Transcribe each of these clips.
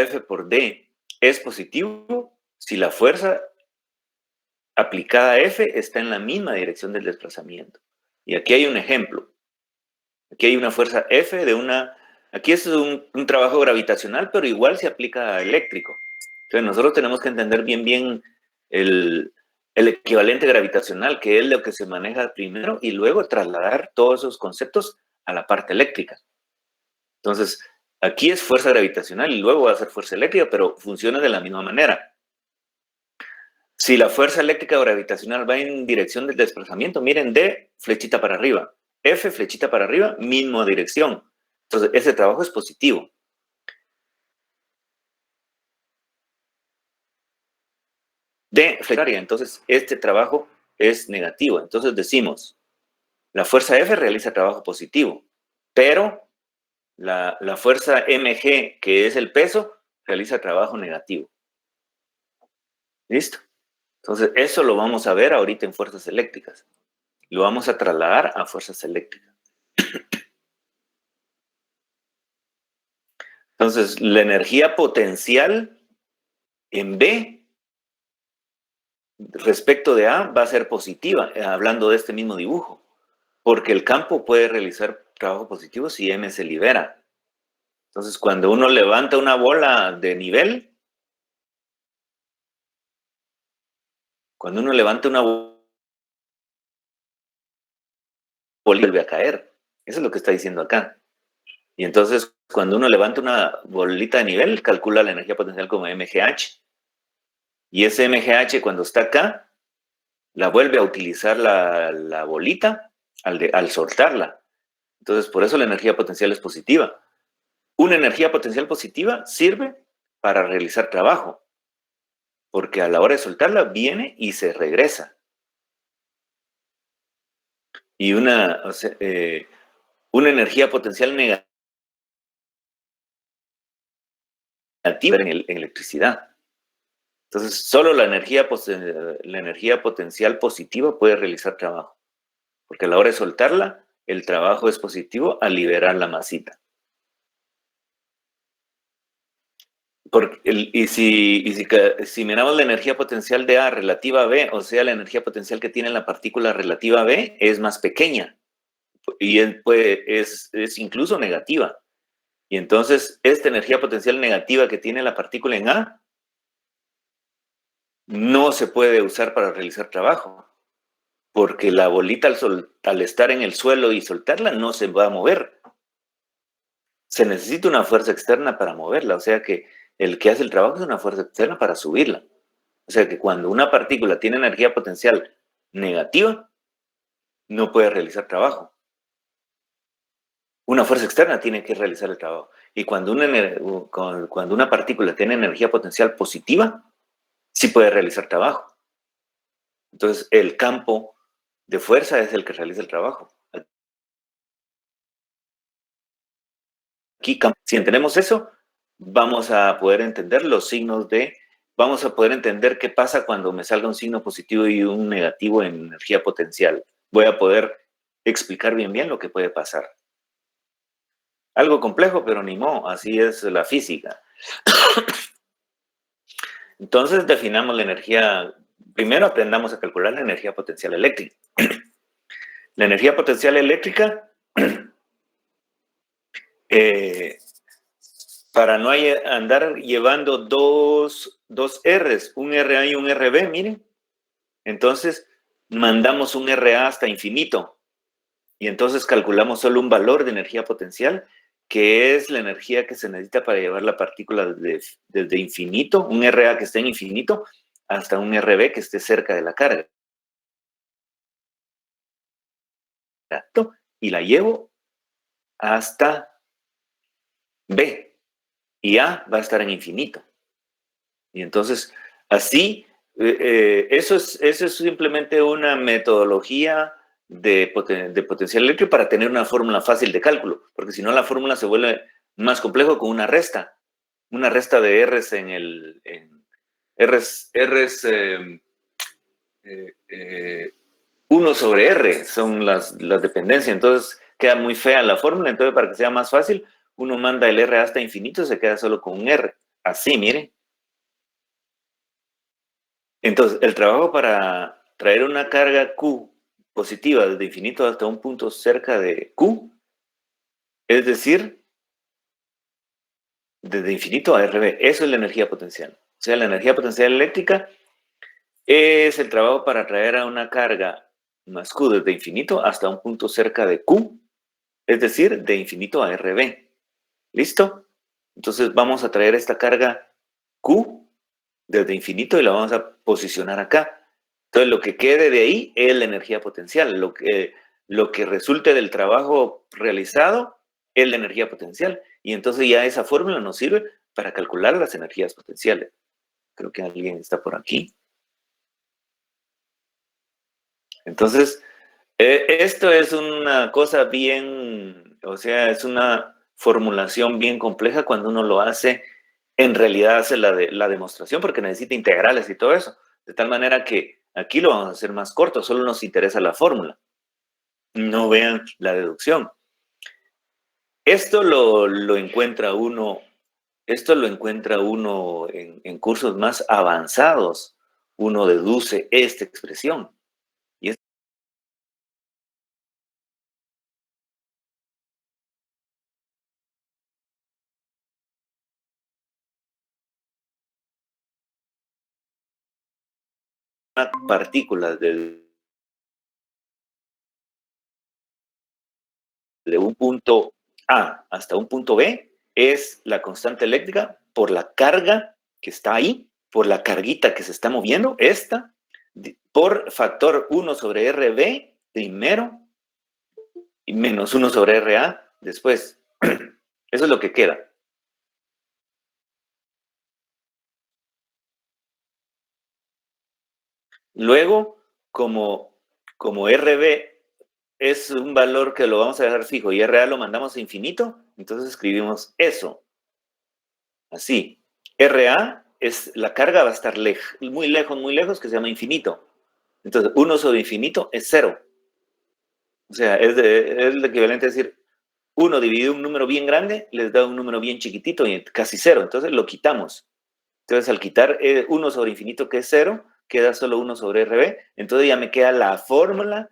F por D es positivo si la fuerza aplicada a F está en la misma dirección del desplazamiento. Y aquí hay un ejemplo. Aquí hay una fuerza F de una... Aquí es un trabajo gravitacional, pero igual se aplica a eléctrico. Entonces nosotros tenemos que entender bien el equivalente gravitacional, que es lo que se maneja primero, y luego trasladar todos esos conceptos a la parte eléctrica. Entonces, aquí es fuerza gravitacional y luego va a ser fuerza eléctrica, pero funciona de la misma manera. Si la fuerza eléctrica o gravitacional va en dirección del desplazamiento, miren, D, flechita para arriba. F, flechita para arriba, misma dirección. Entonces, ese trabajo es positivo. D, flecharia. Entonces, este trabajo es negativo. Entonces, decimos, la fuerza F realiza trabajo positivo, pero la fuerza mg, que es el peso, realiza trabajo negativo. ¿Listo? Entonces, eso lo vamos a ver ahorita en fuerzas eléctricas. Lo vamos a trasladar a fuerzas eléctricas. Entonces, la energía potencial en B respecto de A va a ser positiva, hablando de este mismo dibujo, porque el campo puede realizar trabajo positivo si M se libera. Entonces, cuando uno levanta una bola de nivel, cuando uno levanta una bolita, vuelve a caer. Eso es lo que está diciendo acá. Y entonces, cuando uno levanta una bolita de nivel, calcula la energía potencial como MGH. Y ese MGH, cuando está acá, la vuelve a utilizar la bolita al soltarla. Entonces, por eso la energía potencial es positiva. Una energía potencial positiva sirve para realizar trabajo, porque a la hora de soltarla viene y se regresa. Y una energía potencial negativa en electricidad. Entonces, solo la energía potencial positiva puede realizar trabajo, porque a la hora de soltarla, el trabajo es positivo al liberar la masita. Y si miramos la energía potencial de A relativa a B, o sea, la energía potencial que tiene la partícula relativa a B es más pequeña y es incluso negativa. Y entonces, esta energía potencial negativa que tiene la partícula en A no se puede usar para realizar trabajo, porque la bolita al estar en el suelo y soltarla no se va a mover. Se necesita una fuerza externa para moverla, o sea que el que hace el trabajo es una fuerza externa para subirla. O sea que cuando una partícula tiene energía potencial negativa, no puede realizar trabajo. Una fuerza externa tiene que realizar el trabajo. Y cuando una partícula tiene energía potencial positiva, sí puede realizar trabajo. Entonces, el campo de fuerza es el que realiza el trabajo. Aquí, si entendemos eso, vamos a poder entender los signos vamos a poder entender qué pasa cuando me salga un signo positivo y un negativo en energía potencial. Voy a poder explicar bien lo que puede pasar. Algo complejo, pero ni modo, así es la física. Entonces, definamos la energía. Primero aprendamos a calcular la energía potencial eléctrica. La energía potencial eléctrica, para no andar llevando dos R's, un RA y un RB, miren. Entonces, mandamos un RA hasta infinito. Y entonces calculamos solo un valor de energía potencial, que es la energía que se necesita para llevar la partícula desde infinito, un RA que esté en infinito, hasta un RB que esté cerca de la carga. Y la llevo hasta B. Y A va a estar en infinito. Y entonces, así, eso es simplemente una metodología de potencial eléctrico para tener una fórmula fácil de cálculo, porque si no la fórmula se vuelve más complejo con una resta de R's R's 1 sobre R son las dependencias, entonces queda muy fea la fórmula, entonces para que sea más fácil, uno manda el R hasta infinito y se queda solo con un R. Así, mire. Entonces, el trabajo para traer una carga Q positiva desde infinito hasta un punto cerca de Q, es decir, desde infinito a RB, eso es la energía potencial. O sea, la energía potencial eléctrica es el trabajo para traer a una carga más Q desde infinito hasta un punto cerca de Q, es decir, de infinito a RB. ¿Listo? Entonces vamos a traer esta carga Q desde infinito y la vamos a posicionar acá. Entonces lo que quede de ahí es la energía potencial. Lo que resulte del trabajo realizado es la energía potencial. Y entonces ya esa fórmula nos sirve para calcular las energías potenciales. Creo que alguien está por aquí. Entonces, esto es una cosa bien, o sea, es una formulación bien compleja cuando uno lo hace, en realidad hace la demostración porque necesita integrales y todo eso, de tal manera que aquí lo vamos a hacer más corto, solo nos interesa la fórmula, no vean la deducción. Esto lo encuentra uno, en cursos más avanzados, uno deduce esta expresión. Y es una partícula de un punto A hasta un punto B es la constante eléctrica por la carga que está ahí, por la carguita que se está moviendo, esta, por factor 1 sobre RB primero y menos 1 sobre RA después. Eso es lo que queda. Luego, como RB es un valor que lo vamos a dejar fijo y RA lo mandamos a infinito, entonces escribimos eso. Así, RA es la carga va a estar muy lejos, que se llama infinito. Entonces, 1 sobre infinito es 0. O sea, es el equivalente a decir, 1 dividido un número bien grande, les da un número bien chiquitito y casi 0. Entonces, lo quitamos. Entonces, al quitar 1 sobre infinito, que es 0, queda solo 1 sobre RB. Entonces, ya me queda la fórmula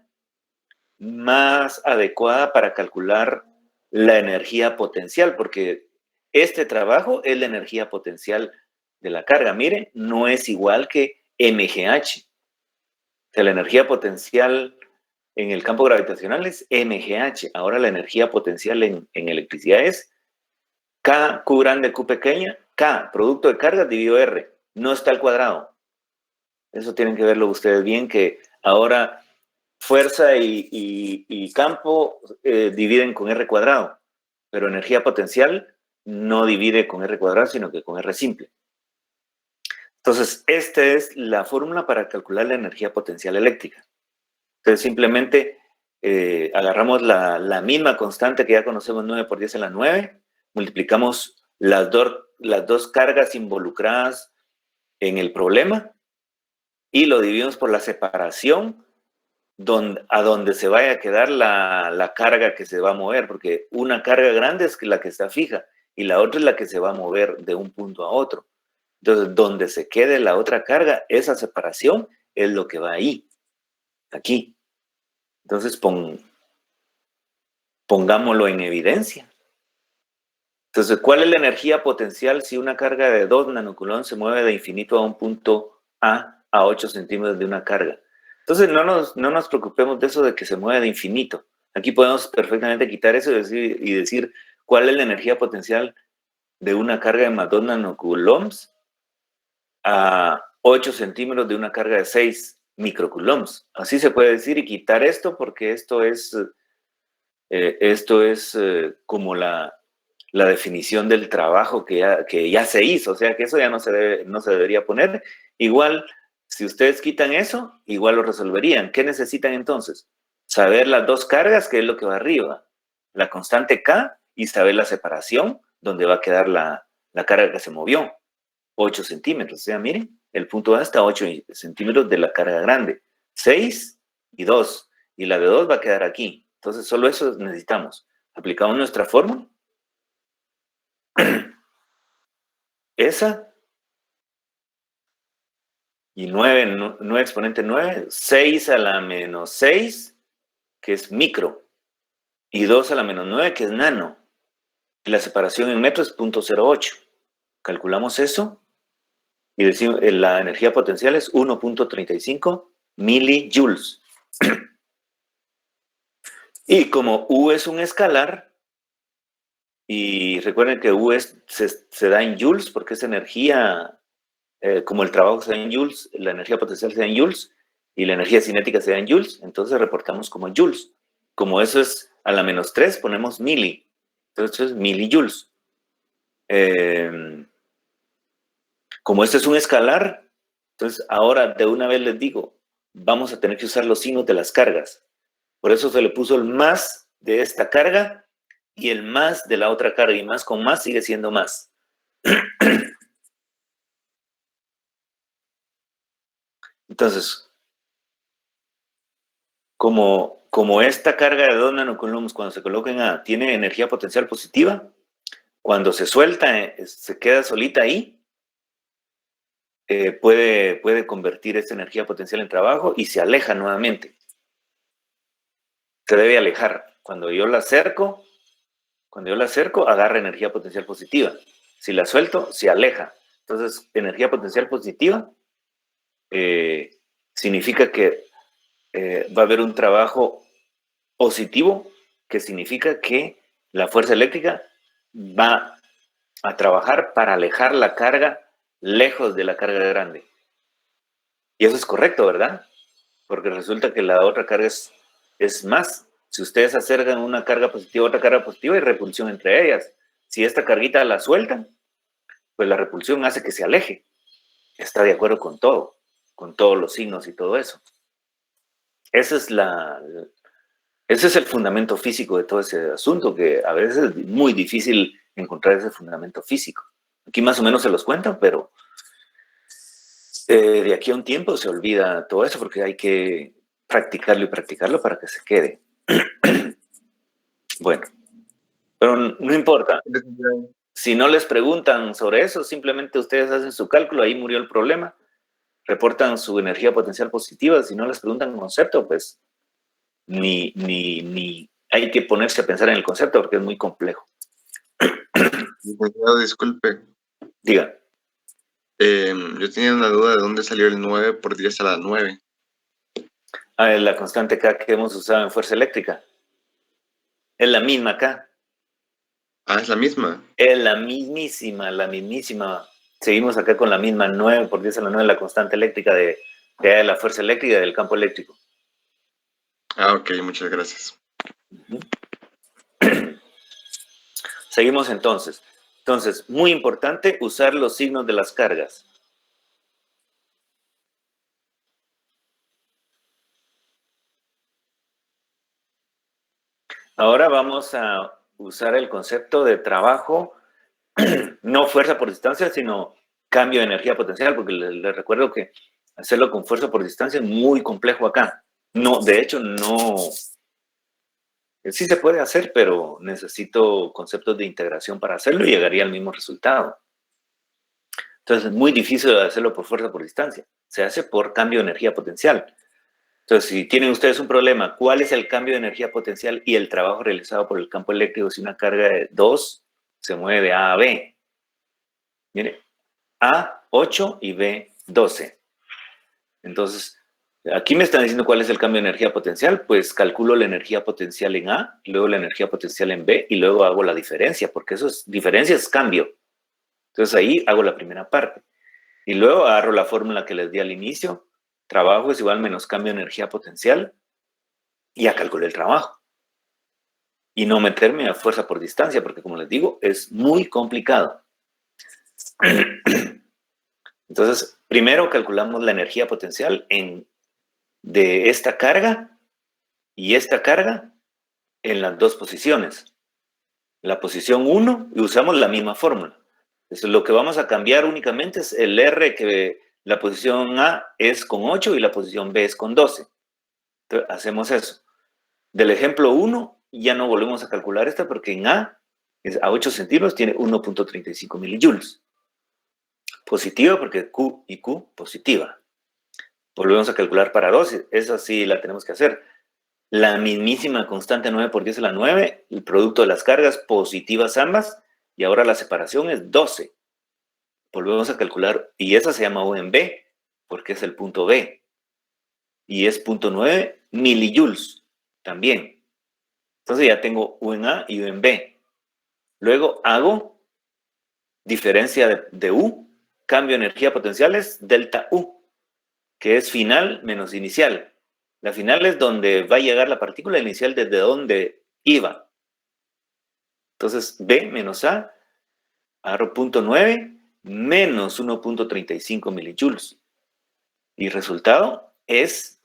más adecuada para calcular la energía potencial, porque este trabajo es la energía potencial de la carga. Mire, no es igual que MGH. O sea, la energía potencial en el campo gravitacional es MGH. Ahora la energía potencial en electricidad es K, Q grande, Q pequeña, K, producto de cargas dividido R. No está al cuadrado. Eso tienen que verlo ustedes bien, que ahora fuerza y campo dividen con R cuadrado, pero energía potencial no divide con R cuadrado, sino que con R simple. Entonces, esta es la fórmula para calcular la energía potencial eléctrica. Entonces, simplemente agarramos la misma constante que ya conocemos, 9 por 10 a la 9, multiplicamos las dos cargas involucradas en el problema y lo dividimos por la separación a donde se vaya a quedar la carga que se va a mover, porque una carga grande es la que está fija y la otra es la que se va a mover de un punto a otro. Entonces, donde se quede la otra carga, esa separación es lo que va ahí, aquí. Entonces, pongámoslo en evidencia. Entonces, ¿cuál es la energía potencial si una carga de 2 nanocoulomb se mueve de infinito a un punto a 8 centímetros de una carga? Entonces, no nos preocupemos de eso de que se mueve de infinito. Aquí podemos perfectamente quitar eso y decir cuál es la energía potencial de una carga de más 2 nanocoulombs a 8 centímetros de una carga de 6 microcoulombs. Así se puede decir y quitar esto porque esto es como la definición del trabajo que ya se hizo, o sea que eso ya no se debería poner. Igual, si ustedes quitan eso, igual lo resolverían. ¿Qué necesitan entonces? Saber las dos cargas, que es lo que va arriba, la constante K, y saber la separación, donde va a quedar la carga que se movió, 8 centímetros. O sea, miren, el punto A está a 8 centímetros de la carga grande, 6 y 2, y la de 2 va a quedar aquí. Entonces, solo eso necesitamos. Aplicamos nuestra fórmula esa, y 9 exponente 9, 6 a la menos 6, que es micro, y 2 a la menos 9, que es nano. Y la separación en metros es 0.08. Calculamos eso y decimos, la energía potencial es 1.35 milijoules. Y como U es un escalar, y recuerden que U se da en joules porque es energía, como el trabajo se da en joules, la energía potencial se da en joules y la energía cinética se da en joules, entonces reportamos como joules. Como eso es a la menos 3, ponemos mili. Entonces es milijoules. Como esto es un escalar, entonces ahora de una vez les digo, vamos a tener que usar los signos de las cargas. Por eso se le puso el más de esta carga y el más de la otra carga, y más con más sigue siendo más. Entonces, como esta carga de 2 nanocoulombs cuando se coloca en A tiene energía potencial positiva, cuando se suelta, se queda solita ahí, puede convertir esta energía potencial en trabajo y se aleja nuevamente. Se debe alejar. Cuando yo la acerco, agarra energía potencial positiva. Si la suelto, se aleja. Entonces, energía potencial positiva significa que va a haber un trabajo positivo, que significa que la fuerza eléctrica va a trabajar para alejar la carga lejos de la carga grande. Y eso es correcto, ¿verdad? Porque resulta que la otra carga es más. Si ustedes acercan una carga positiva a otra carga positiva, hay repulsión entre ellas. Si esta carguita la sueltan, pues la repulsión hace que se aleje. Está de acuerdo con todo, con todos los signos y todo eso. Ese es el fundamento físico de todo ese asunto, que a veces es muy difícil encontrar ese fundamento físico. Aquí más o menos se los cuentan, pero de aquí a un tiempo se olvida todo eso porque hay que practicarlo y practicarlo para que se quede. Bueno, pero no importa. Si no les preguntan sobre eso, simplemente ustedes hacen su cálculo, ahí murió el problema, reportan su energía potencial positiva. Si no les preguntan concepto, pues ni hay que ponerse a pensar en el concepto porque es muy complejo. Disculpe. Diga. Yo tenía una duda de dónde salió el 9 por 10 a la 9. La constante K que hemos usado en fuerza eléctrica. Es la misma K. Ah, es la misma. Es la mismísima. Seguimos acá con la misma 9 por 10 a la 9, la constante eléctrica de la fuerza eléctrica y del campo eléctrico. Ah, ok, muchas gracias. Seguimos entonces. Entonces, muy importante usar los signos de las cargas. Ahora vamos a usar el concepto de trabajo, no fuerza por distancia, sino cambio de energía potencial, porque les recuerdo que hacerlo con fuerza por distancia es muy complejo acá. No, de hecho, no. Sí se puede hacer, pero necesito conceptos de integración para hacerlo y llegaría al mismo resultado. Entonces, es muy difícil hacerlo por fuerza por distancia. Se hace por cambio de energía potencial. Entonces, si tienen ustedes un problema, ¿cuál es el cambio de energía potencial y el trabajo realizado por el campo eléctrico si una carga de 2 se mueve de A a B? Mire, A 8 y B 12. Entonces, aquí me están diciendo cuál es el cambio de energía potencial. Pues calculo la energía potencial en A, luego la energía potencial en B y luego hago la diferencia, porque diferencia es cambio. Entonces ahí hago la primera parte. Y luego agarro la fórmula que les di al inicio. Trabajo es igual menos cambio de energía potencial. Y ya calculé el trabajo. Y no meterme a fuerza por distancia, porque como les digo, es muy complicado. Entonces, primero calculamos la energía potencial de esta carga y esta carga en las dos posiciones. La posición 1, y usamos la misma fórmula. Entonces, lo que vamos a cambiar únicamente es el R, que la posición A es con 8 y la posición B es con 12. Entonces, hacemos eso. Del ejemplo 1, ya no volvemos a calcular esta porque en A, a 8 centímetros, tiene 1.35 milijoules. positiva porque Q y Q positiva. Volvemos a calcular para 2, esa sí la tenemos que hacer. La mismísima constante 9 por 10 a la 9, el producto de las cargas positivas ambas, y ahora la separación es 12. Volvemos a calcular, y esa se llama U en B, porque es el punto B. Y es 0.9 milijoules también. Entonces ya tengo U en A y U en B. Luego hago diferencia de U, cambio de energía potenciales, delta U, que es final menos inicial. La final es donde va a llegar la partícula inicial desde donde iba. Entonces, B menos A, agarro 0.9 menos 1.35 milijoules. Y el resultado es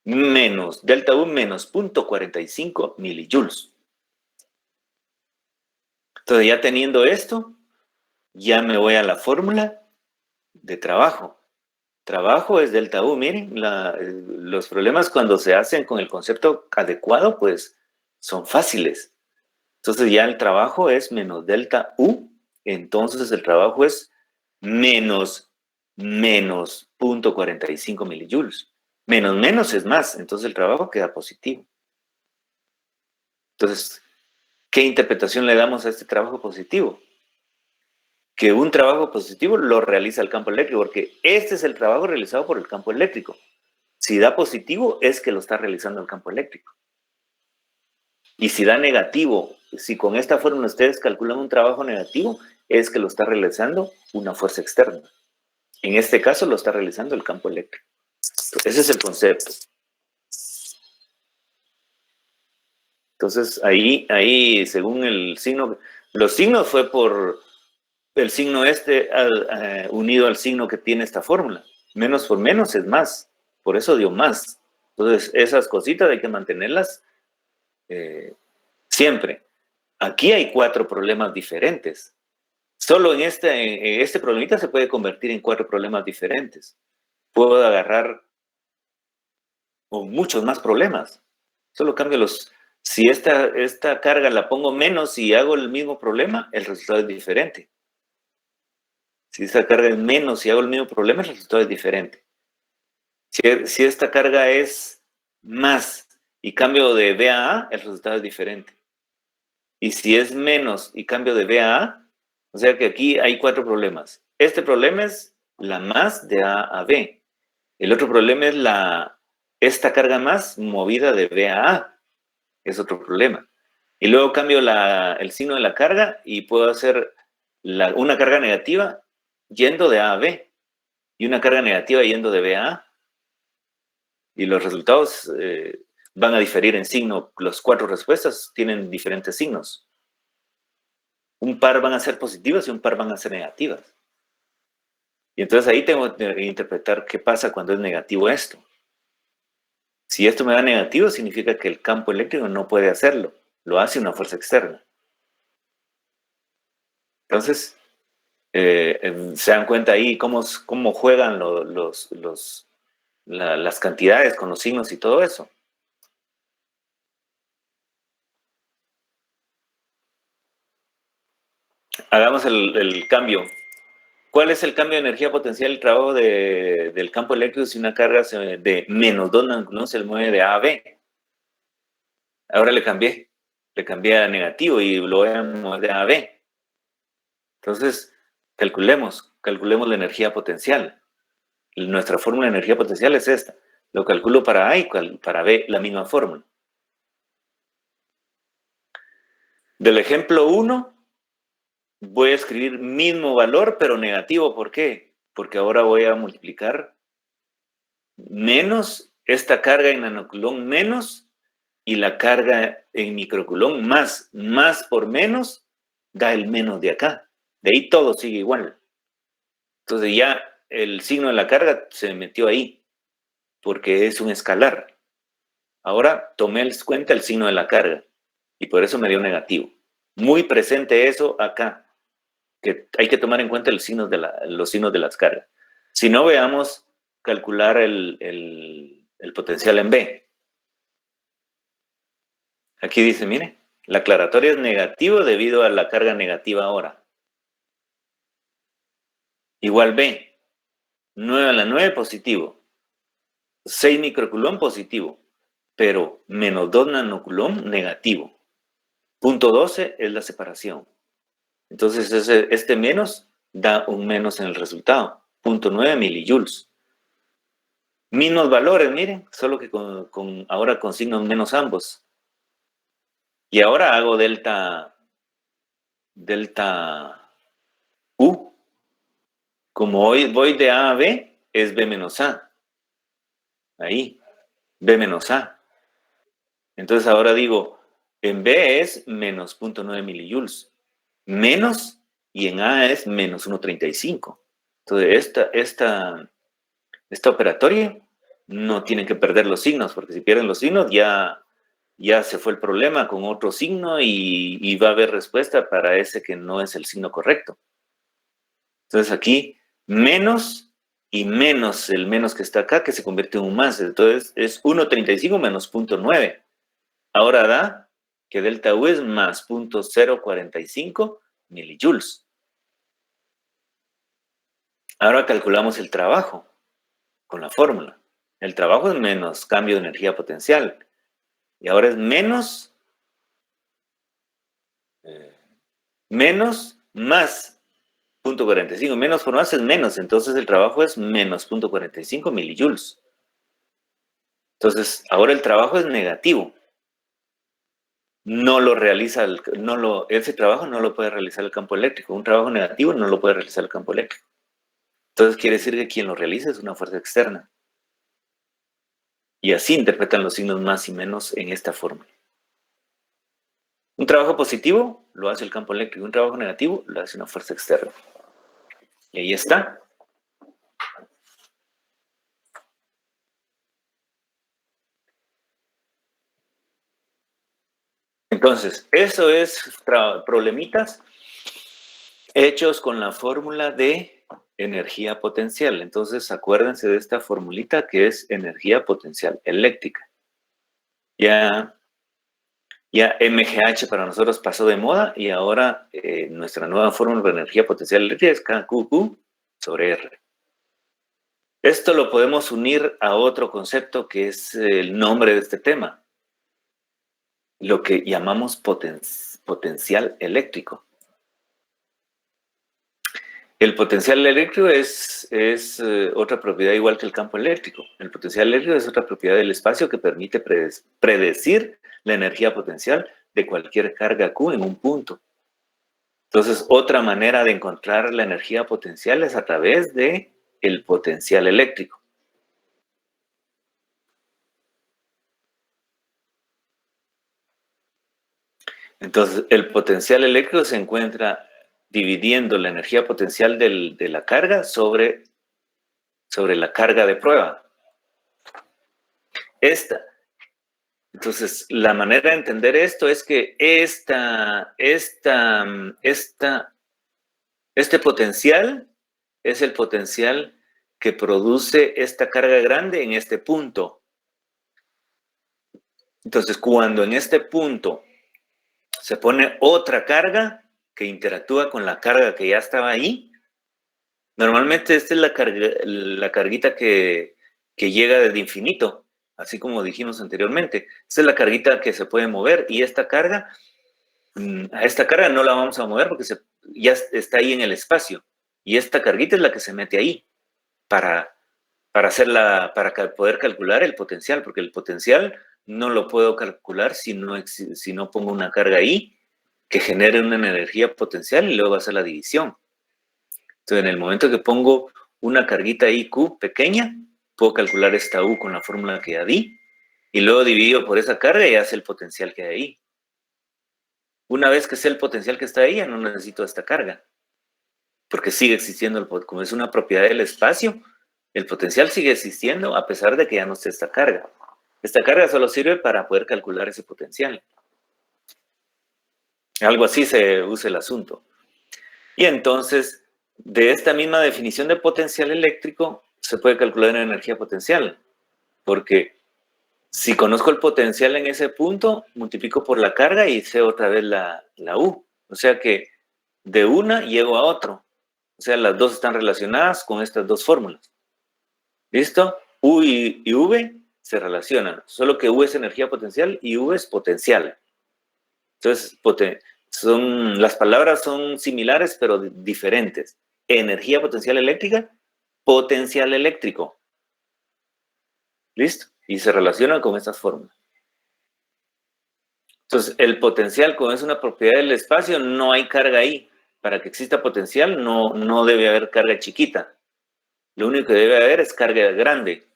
menos delta U menos 0.45 milijoules. Entonces, ya teniendo esto, ya me voy a la fórmula de trabajo. Trabajo es delta U. Miren, los problemas cuando se hacen con el concepto adecuado, pues son fáciles. Entonces ya el trabajo es menos delta U, entonces el trabajo es menos 0.45 milijoules. Menos es más, entonces el trabajo queda positivo. Entonces, ¿qué interpretación le damos a este trabajo positivo? Que un trabajo positivo lo realiza el campo eléctrico, porque este es el trabajo realizado por el campo eléctrico. Si da positivo, es que lo está realizando el campo eléctrico. Y si da negativo, si con esta fórmula ustedes calculan un trabajo negativo, es que lo está realizando una fuerza externa. En este caso lo está realizando el campo eléctrico. Ese es el concepto. Entonces, ahí según el signo, los signos fue por el signo unido al signo que tiene esta fórmula. Menos por menos es más. Por eso dio más. Entonces, esas cositas hay que mantenerlas siempre. Aquí hay 4 problemas diferentes. Solo en este problemita se puede convertir en 4 problemas diferentes. Puedo agarrar muchos más problemas. Solo cambio los... Si esta carga la pongo menos y hago el mismo problema, el resultado es diferente. Si esta carga es menos y hago el mismo problema, el resultado es diferente. Si esta carga es más y cambio de B a A, el resultado es diferente. Y si es menos y cambio de B a A, o sea que aquí hay 4 problemas. Este problema es la más de A a B. El otro problema es esta carga más movida de B a A. Es otro problema. Y luego cambio el signo de la carga y puedo hacer una carga negativa yendo de A a B y una carga negativa yendo de B a A. Y los resultados van a diferir en signo. Las 4 respuestas tienen diferentes signos. Un par van a ser positivas y un par van a ser negativas. Y entonces ahí tengo que interpretar qué pasa cuando es negativo esto. Si esto me da negativo, significa que el campo eléctrico no puede hacerlo. Lo hace una fuerza externa. Entonces, se dan cuenta ahí cómo juegan las cantidades con los signos y todo eso. Hagamos el cambio. ¿Cuál es el cambio de energía potencial del trabajo del campo eléctrico si una carga de menos 2 no se mueve de A a B? Ahora le cambié a negativo y lo voy a mover de A a B. Entonces, calculemos la energía potencial. Nuestra fórmula de energía potencial es esta. Lo calculo para A y para B la misma fórmula. Del ejemplo 1, voy a escribir mismo valor, pero negativo. ¿Por qué? Porque ahora voy a multiplicar menos esta carga en nanocoulomb menos y la carga en microcoulomb más. Más por menos da el menos de acá. De ahí todo sigue igual. Entonces ya el signo de la carga se metió ahí, porque es un escalar. Ahora tomé en cuenta el signo de la carga y por eso me dio negativo. Muy presente eso acá, que hay que tomar en cuenta los signos de las cargas. Si no, veamos calcular el potencial en B. Aquí dice, mire, la aclaratoria es negativo debido a la carga negativa ahora. igual B. 9 a la 9 positivo. 6 microcoulomb positivo, pero menos 2 nanocoulomb negativo. Punto 12 es la separación. Entonces este menos da un menos en el resultado. 0.9 milijoules. Mismos valores, miren, solo que ahora con signos menos ambos. Y ahora hago delta U. Como hoy voy de A a B, es B menos A. Ahí, B menos A. Entonces ahora digo, en B es menos 0.9 milijoules. Menos, y en A es menos 1.35. Entonces esta operatoria no tienen que perder los signos, porque si pierden los signos ya se fue el problema con otro signo y va a haber respuesta para ese que no es el signo correcto. Entonces aquí menos y menos, el menos que está acá, que se convierte en un más. Entonces es 1.35 menos 0.9. Ahora da que delta U es más 0.045 milijoules. Ahora calculamos el trabajo con la fórmula. El trabajo es menos cambio de energía potencial. Y ahora es menos más 0.45. Menos por más es menos. Entonces el trabajo es menos 0.45 milijoules. Entonces ahora el trabajo es negativo. No lo realiza, ese trabajo no lo puede realizar el campo eléctrico. Un trabajo negativo no lo puede realizar el campo eléctrico. Entonces quiere decir que quien lo realiza es una fuerza externa. Y así interpretan los signos más y menos en esta forma. Un trabajo positivo lo hace el campo eléctrico, un trabajo negativo lo hace una fuerza externa. Y ahí está. Entonces, eso es problemitas hechos con la fórmula de energía potencial. Entonces, acuérdense de esta formulita que es energía potencial eléctrica. Ya MGH para nosotros pasó de moda y ahora nuestra nueva fórmula de energía potencial eléctrica es KQQ sobre R. Esto lo podemos unir a otro concepto que es el nombre de este tema, lo que llamamos potencial eléctrico. El potencial eléctrico es otra propiedad igual que el campo eléctrico. El potencial eléctrico es otra propiedad del espacio que permite predecir la energía potencial de cualquier carga Q en un punto. Entonces, otra manera de encontrar la energía potencial es a través de el potencial eléctrico. Entonces, el potencial eléctrico se encuentra dividiendo la energía potencial de la carga sobre la carga de prueba. Entonces, la manera de entender esto es que este potencial es el potencial que produce esta carga grande en este punto. Entonces, cuando en este punto se pone otra carga que interactúa con la carga que ya estaba ahí, normalmente esta es la carguita que llega desde infinito, así como dijimos anteriormente. Esta es la carguita que se puede mover y esta carga, a esta carga no la vamos a mover porque ya está ahí en el espacio. Y esta carguita es la que se mete ahí para poder calcular el potencial, porque el potencial no lo puedo calcular si no pongo una carga ahí que genere una energía potencial y luego va a hacer la división. Entonces, en el momento que pongo una carguita ahí Q pequeña, puedo calcular esta U con la fórmula que ya di, y luego divido por esa carga y hace el potencial que hay ahí. Una vez que sé el potencial que está ahí, ya no necesito esta carga, porque sigue existiendo, como es una propiedad del espacio, el potencial sigue existiendo a pesar de que ya no esté esta carga. Esta carga solo sirve para poder calcular ese potencial. Algo así se usa el asunto. Y entonces, de esta misma definición de potencial eléctrico, se puede calcular la energía potencial. Porque si conozco el potencial en ese punto, multiplico por la carga y sé otra vez la U. O sea que de una llego a otro. O sea, las dos están relacionadas con estas dos fórmulas. ¿Listo? U y V se relacionan, solo que U es energía potencial y V es potencial. Entonces, las palabras son similares, pero diferentes. Energía potencial eléctrica, potencial eléctrico. ¿Listo? Y se relacionan con estas fórmulas. Entonces, el potencial, como es una propiedad del espacio, no hay carga ahí. Para que exista potencial, no debe haber carga chiquita. Lo único que debe haber es carga grande.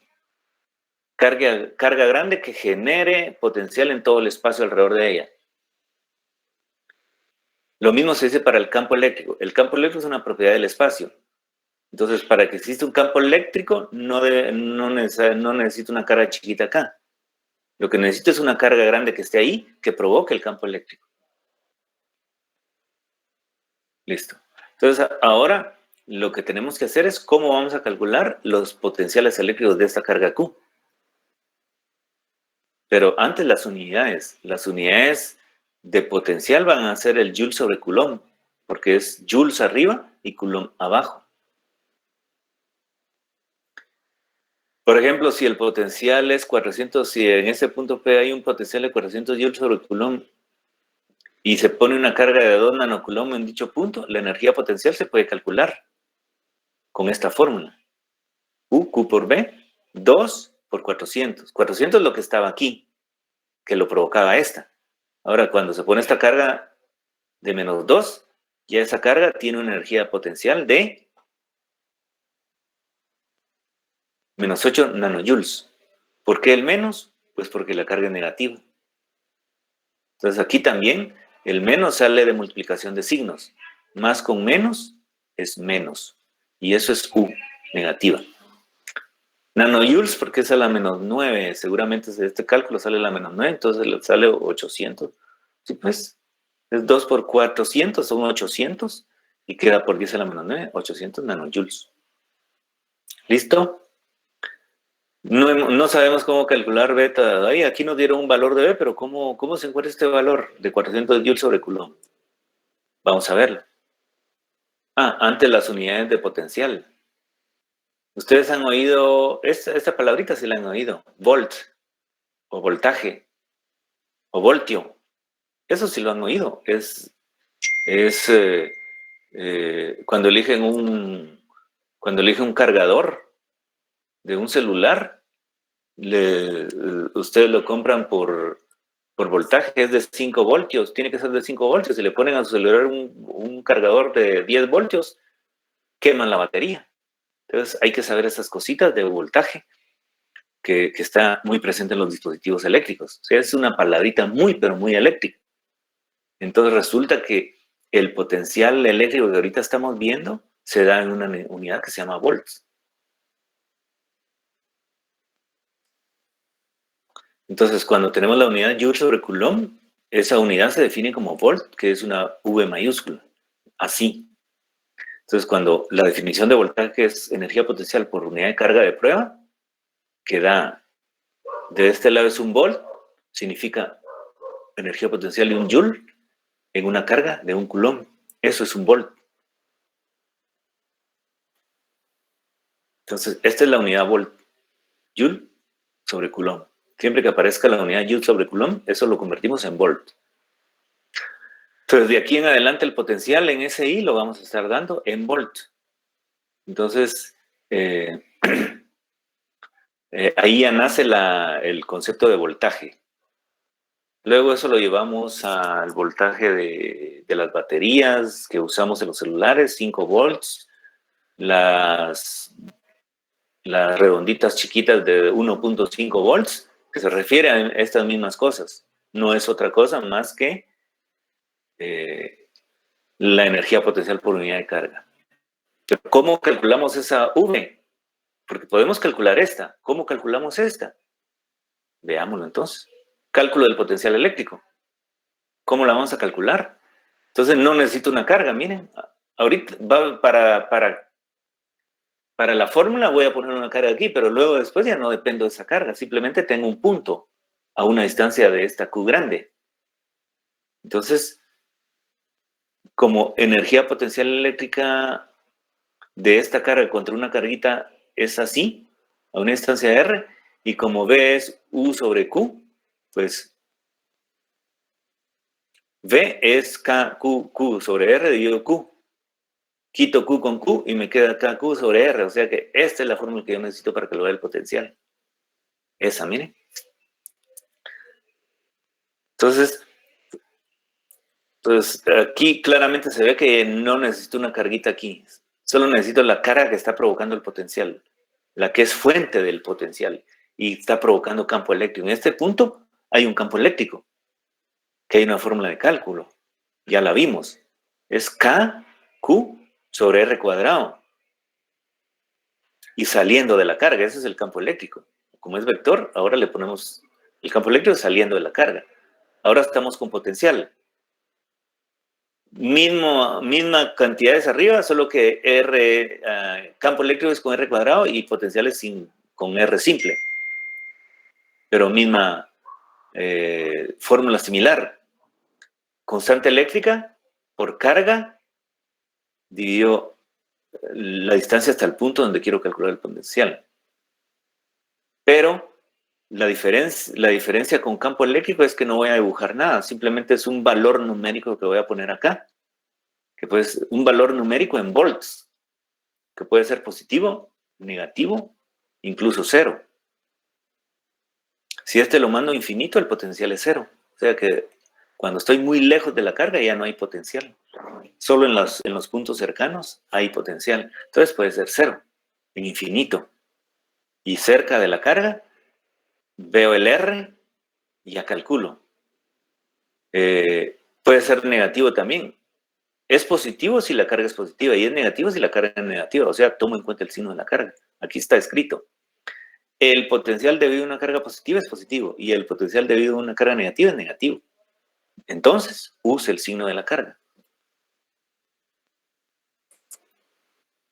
Carga grande que genere potencial en todo el espacio alrededor de ella. Lo mismo se dice para el campo eléctrico. El campo eléctrico es una propiedad del espacio. Entonces, para que exista un campo eléctrico, no necesito una carga chiquita acá. Lo que necesito es una carga grande que esté ahí, que provoque el campo eléctrico. Listo. Entonces, ahora lo que tenemos que hacer es cómo vamos a calcular los potenciales eléctricos de esta carga Q. Pero antes las unidades de potencial van a ser el Joule sobre Coulomb, porque es Joules arriba y Coulomb abajo. Por ejemplo, si el potencial es 400, si en ese punto P hay un potencial de 400 Joules sobre Coulomb y se pone una carga de 2 nanocoulomb en dicho punto, la energía potencial se puede calcular con esta fórmula. U, Q por B, 2 por 400. 400 es lo que estaba aquí, que lo provocaba esta. Ahora, cuando se pone esta carga de menos 2, ya esa carga tiene una energía potencial de menos 8 nanojoules. ¿Por qué el menos? Pues porque la carga es negativa. Entonces aquí también el menos sale de multiplicación de signos. Más con menos es menos. Y eso es U, negativa. Nanojoules, porque es a la menos 9. Seguramente este cálculo sale a la menos 9, entonces le sale 800. Sí, pues, es 2 por 400, son 800. Y queda por 10 a la menos 9, 800 nanojoules. ¿Listo? No sabemos cómo calcular beta. Ay, aquí nos dieron un valor de B, pero ¿cómo se encuentra este valor de 400 joules sobre Coulomb? Vamos a verlo. Antes las unidades de potencial. Ustedes han oído, esta palabrita sí la han oído, volt, o voltaje, o voltio. Eso sí lo han oído. Es cuando eligen un cargador de un celular, ustedes lo compran por voltaje, es de 5 voltios, tiene que ser de 5 voltios. Si le ponen a su celular un cargador de 10 voltios, queman la batería. Entonces hay que saber esas cositas de voltaje que está muy presente en los dispositivos eléctricos. O sea, es una palabrita muy, pero muy eléctrica. Entonces resulta que el potencial eléctrico que ahorita estamos viendo se da en una unidad que se llama volts. Entonces, cuando tenemos la unidad Joule sobre Coulomb, esa unidad se define como volt, que es una V mayúscula, así. Entonces, cuando la definición de voltaje es energía potencial por unidad de carga de prueba, que da, de este lado es un volt, significa energía potencial de un joule en una carga de un coulomb. Eso es un volt. Entonces, esta es la unidad volt, joule sobre coulomb. Siempre que aparezca la unidad joule sobre coulomb, eso lo convertimos en volt. Entonces, de aquí en adelante el potencial en SI lo vamos a estar dando en volt. Entonces, ahí ya nace el concepto de voltaje. Luego eso lo llevamos al voltaje de las baterías que usamos en los celulares, 5 volts, las redonditas chiquitas de 1.5 volts, que se refiere a estas mismas cosas. No es otra cosa más que la energía potencial por unidad de carga. Pero ¿cómo calculamos esa V? Porque podemos calcular esta. ¿Cómo calculamos esta? Veámoslo entonces. Cálculo del potencial eléctrico. ¿Cómo la vamos a calcular? Entonces no necesito una carga, miren. Ahorita para la fórmula voy a poner una carga aquí, pero luego después ya no dependo de esa carga. Simplemente tengo un punto a una distancia de esta Q grande. Entonces, como energía potencial eléctrica de esta carga contra una carguita es así, a una distancia R, y como V es U sobre Q, pues V es KQ sobre R dividido Q. Quito Q con Q y me queda KQ sobre R. O sea que esta es la fórmula que yo necesito para que lo vea el potencial. Esa, miren. Entonces, aquí claramente se ve que no necesito una carguita aquí. Solo necesito la carga que está provocando el potencial. La que es fuente del potencial. Y está provocando campo eléctrico. En este punto hay un campo eléctrico. Que hay una fórmula de cálculo. Ya la vimos. Es KQ sobre R cuadrado. Y saliendo de la carga, ese es el campo eléctrico. Como es vector, ahora le ponemos el campo eléctrico saliendo de la carga. Ahora estamos con potencial. Misma cantidades arriba, solo que R, campo eléctrico es con R cuadrado y potencial es con R simple. Pero misma fórmula similar. Constante eléctrica por carga dividido la distancia hasta el punto donde quiero calcular el potencial. Pero la diferencia con campo eléctrico es que no voy a dibujar nada, simplemente es un valor numérico que voy a poner acá, que puede ser un valor numérico en volts, que puede ser positivo, negativo, incluso cero. Si este lo mando a infinito, el potencial es cero. O sea que cuando estoy muy lejos de la carga ya no hay potencial. Solo en los puntos cercanos hay potencial. Entonces puede ser cero, en infinito. Y cerca de la carga, veo el R y ya calculo. Puede ser negativo también. Es positivo si la carga es positiva y es negativo si la carga es negativa. O sea, tomo en cuenta el signo de la carga. Aquí está escrito. El potencial debido a una carga positiva es positivo y el potencial debido a una carga negativa es negativo. Entonces, use el signo de la carga.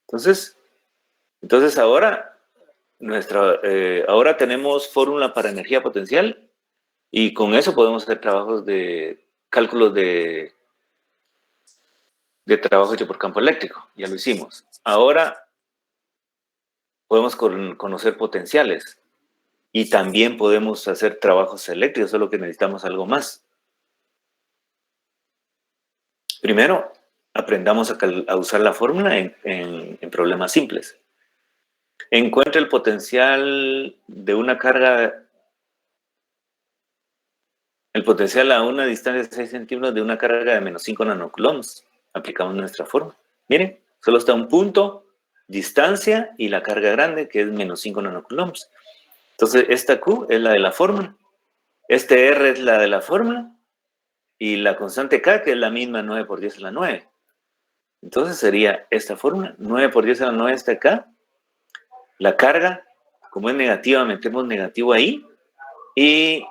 Entonces ahora, ahora tenemos fórmula para energía potencial y con eso podemos hacer trabajos de cálculos de trabajo hecho por campo eléctrico. Ya lo hicimos. Ahora podemos conocer potenciales y también podemos hacer trabajos eléctricos, solo que necesitamos algo más. Primero, aprendamos a usar la fórmula en problemas simples. Encuentre el potencial de una carga, el potencial a una distancia de 6 centímetros de una carga de menos 5 nanocoulombs. Aplicamos nuestra fórmula. Miren, solo está un punto, distancia y la carga grande, que es menos 5 nanocoulombs. Entonces, esta Q es la de la fórmula, este R es la de la fórmula, y la constante K, que es la misma 9 por 10 a la 9. Entonces sería esta fórmula, 9 por 10 a la 9 está acá. La carga, como es negativa, metemos negativo ahí. Y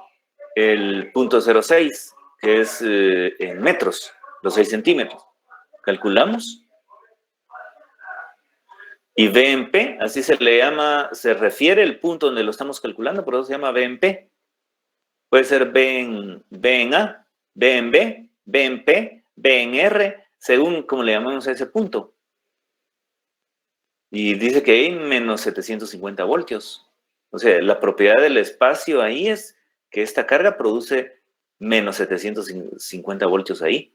el punto 0,6, que es en metros, los 6 centímetros. Calculamos. Y V en P, así se le llama, se refiere el punto donde lo estamos calculando, por eso se llama V en P. Puede ser B en A, B en B, B en P, B en R, según como le llamamos a ese punto. Y dice que hay menos 750 voltios. O sea, la propiedad del espacio ahí es que esta carga produce menos 750 voltios ahí.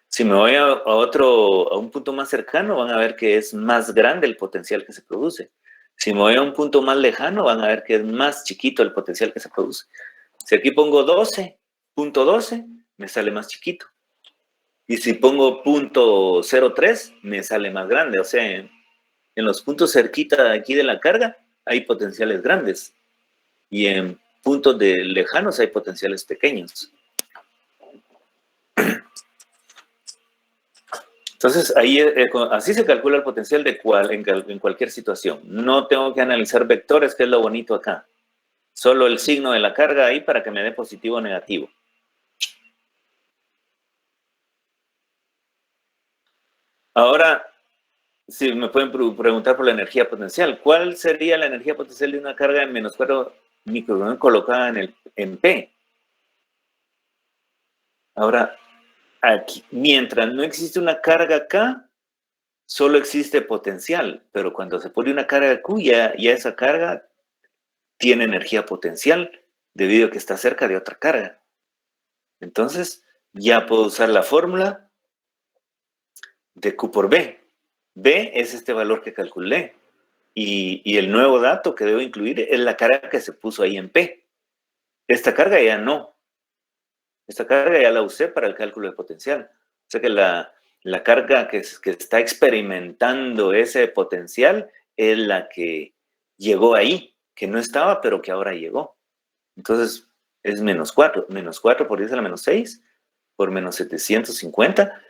Si me voy a un punto más cercano, van a ver que es más grande el potencial que se produce. Si me voy a un punto más lejano, van a ver que es más chiquito el potencial que se produce. Si aquí pongo 12, punto 12, me sale más chiquito. Y si pongo punto 03, me sale más grande. O sea, en los puntos cerquita de aquí de la carga hay potenciales grandes. Y en puntos lejanos hay potenciales pequeños. Entonces, ahí, así se calcula el potencial en cualquier situación. No tengo que analizar vectores, que es lo bonito acá. Solo el signo de la carga ahí para que me dé positivo o negativo. Ahora, si me pueden preguntar por la energía potencial, ¿cuál sería la energía potencial de una carga de menos 4 microcoulomb colocada en P? Ahora, aquí, mientras no existe una carga acá, solo existe potencial, pero cuando se pone una carga Q, ya esa carga tiene energía potencial debido a que está cerca de otra carga. Entonces, ya puedo usar la fórmula de Q por B. B es este valor que calculé. Y el nuevo dato que debo incluir es la carga que se puso ahí en P. Esta carga ya no. Esta carga ya la usé para el cálculo de potencial. O sea que la carga que está experimentando ese potencial es la que llegó ahí, que no estaba, pero que ahora llegó. Entonces, es menos 4. Menos 4 por 10 a la menos 6 por menos 750.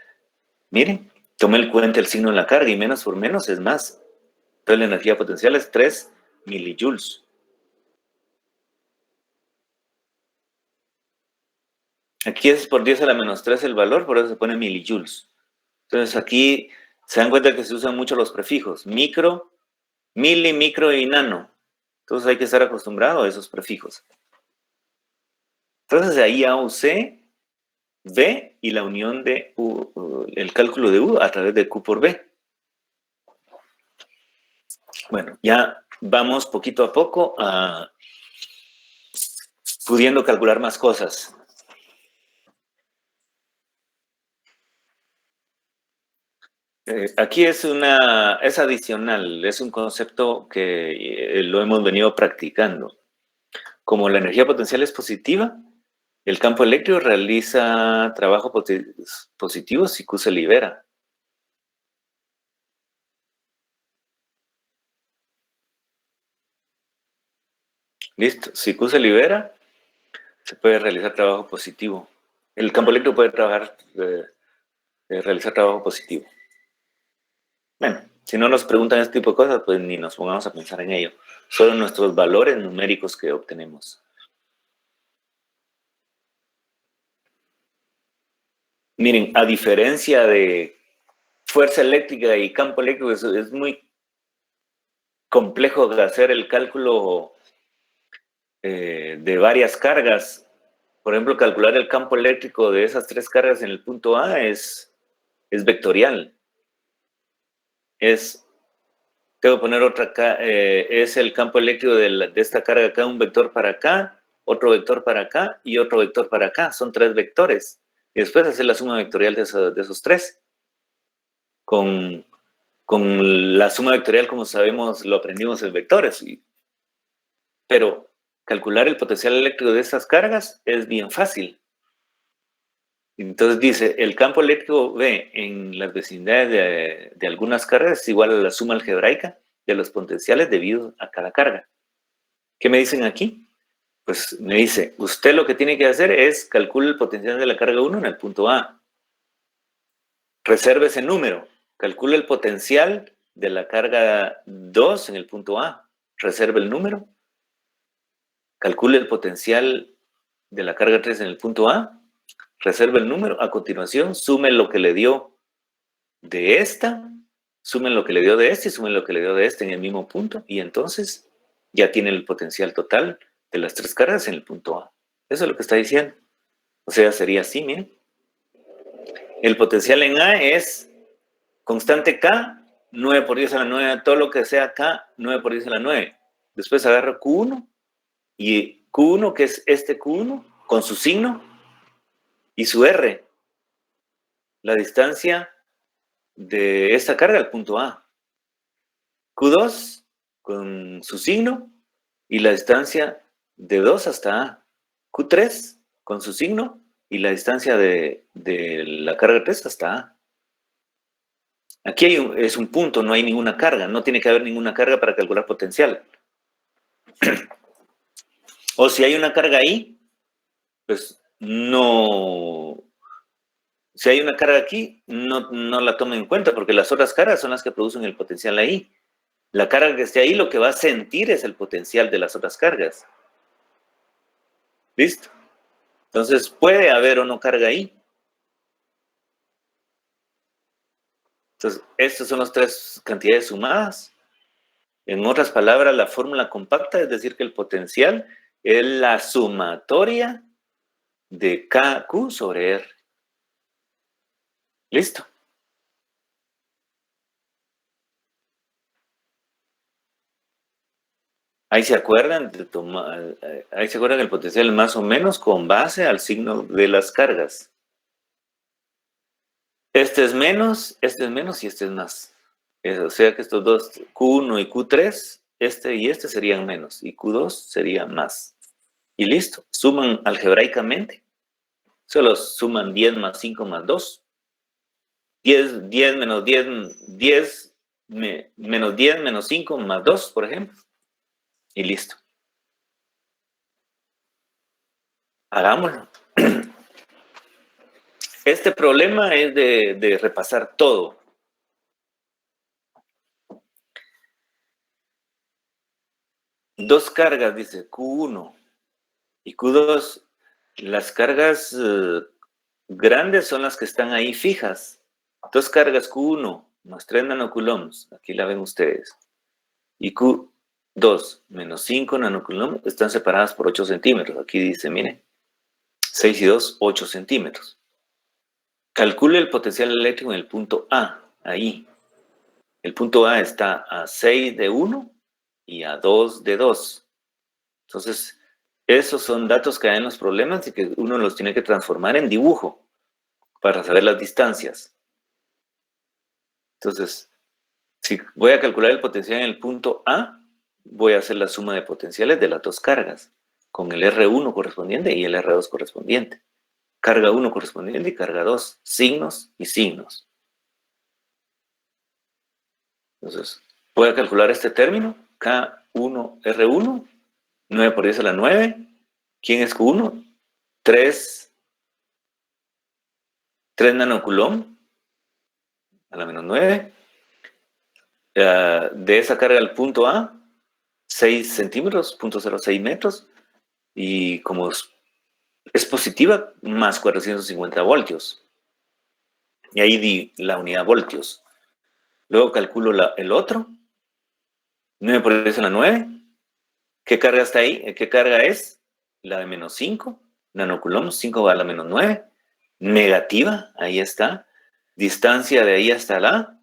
Miren, tomé en cuenta el signo de la carga y menos por menos es más. Entonces, la energía potencial es 3 milijoules. Aquí es por 10 a la menos 3 el valor, por eso se pone milijoules. Entonces, aquí se dan cuenta que se usan mucho los prefijos. Micro, mili, micro y nano. Entonces, hay que estar acostumbrado a esos prefijos. Entonces, ahí ya usé V y la unión de U, el cálculo de U a través de Q por B. Bueno, ya vamos poquito a poco pudiendo calcular más cosas. Aquí es adicional, es un concepto que lo hemos venido practicando. Como la energía potencial es positiva, el campo eléctrico realiza trabajo positivo si Q se libera. Listo, si Q se libera, se puede realizar trabajo positivo. El campo eléctrico puede realizar trabajo positivo. Bueno, si no nos preguntan este tipo de cosas, pues ni nos pongamos a pensar en ello. Solo nuestros valores numéricos que obtenemos. Miren, a diferencia de fuerza eléctrica y campo eléctrico, es muy complejo de hacer el cálculo de varias cargas. Por ejemplo, calcular el campo eléctrico de esas 3 cargas en el punto A es vectorial. Tengo que poner otra, es el campo eléctrico de esta carga acá, un vector para acá, otro vector para acá y otro vector para acá. Son 3 vectores. Y después hacer la suma vectorial de esos 3. Con la suma vectorial, como sabemos, lo aprendimos en vectores. Pero calcular el potencial eléctrico de estas cargas es bien fácil. Entonces dice, el campo eléctrico B en las vecindades de algunas cargas es igual a la suma algebraica de los potenciales debido a cada carga. ¿Qué me dicen aquí? Pues me dice, usted lo que tiene que hacer es calcular el potencial de la carga 1 en el punto A. Reserve ese número. Calcule el potencial de la carga 2 en el punto A. Reserve el número. Calcule el potencial de la carga 3 en el punto A. Reserve el número. A continuación, sume lo que le dio de esta, sumen lo que le dio de este y sumen lo que le dio de este en el mismo punto. Y entonces ya tiene el potencial total de las 3 cargas en el punto A. Eso es lo que está diciendo. O sea, sería así, miren. El potencial en A es constante K, 9 por 10 a la 9, todo lo que sea K, 9 por 10 a la 9. Después agarro Q1 y Q1, que es este Q1, con su signo y su R. La distancia de esta carga al punto A. Q2 con su signo y la distancia de 2 hasta A. Q3 con su signo y la distancia de la carga 3 hasta A. Aquí es un punto, no hay ninguna carga, no tiene que haber ninguna carga para calcular potencial. O si hay una carga ahí, pues no. Si hay una carga aquí, no la tomen en cuenta porque las otras cargas son las que producen el potencial ahí. La carga que esté ahí lo que va a sentir es el potencial de las otras cargas. ¿Listo? Entonces, puede haber o no carga ahí. Entonces, estas son las 3 cantidades sumadas. En otras palabras, la fórmula compacta es decir que el potencial es la sumatoria de KQ sobre R. ¿Listo? Ahí se acuerdan ahí se acuerdan que el potencial es más o menos con base al signo de las cargas. Este es menos y este es más. O sea que estos dos, Q1 y Q3, este y este serían menos, y Q2 sería más. Y listo, suman algebraicamente. Solo suman 10 más 5 más 2. 10 menos 10, 10 menos 10 menos 5 más 2, por ejemplo. Y listo. Hagámoslo. Este problema es de repasar todo. Dos cargas, dice Q1 y Q2. Las cargas grandes son las que están ahí fijas. Dos cargas Q1 más 3 nanocoulombs, aquí la ven ustedes, y Q2 menos 5 nanocoulombs están separadas por 8 centímetros. Aquí dice, miren, 6 y 2, 8 centímetros. Calcule el potencial eléctrico en el punto A, ahí. El punto A está a 6 de 1 y a 2 de 2. Entonces, esos son datos que hay en los problemas y que uno los tiene que transformar en dibujo para saber las distancias. Entonces, si voy a calcular el potencial en el punto A, voy a hacer la suma de potenciales de las dos cargas, con el R1 correspondiente y el R2 correspondiente. Carga 1 correspondiente y carga 2, signos y signos. Entonces, voy a calcular este término, K1, R1, 9 por 10 a la 9. ¿Quién es Q1? 3 nanocoulomb a la menos 9. De esa carga al punto A, 6 centímetros, 0.06 metros. Y como es positiva, más 450 voltios. Y ahí di la unidad voltios. Luego calculo el otro. 9 por 10 a la 9. ¿Qué carga está ahí? ¿Qué carga es? La de menos 5 nanocoulombs, 5 a la menos 9. Negativa, ahí está. Distancia de ahí hasta la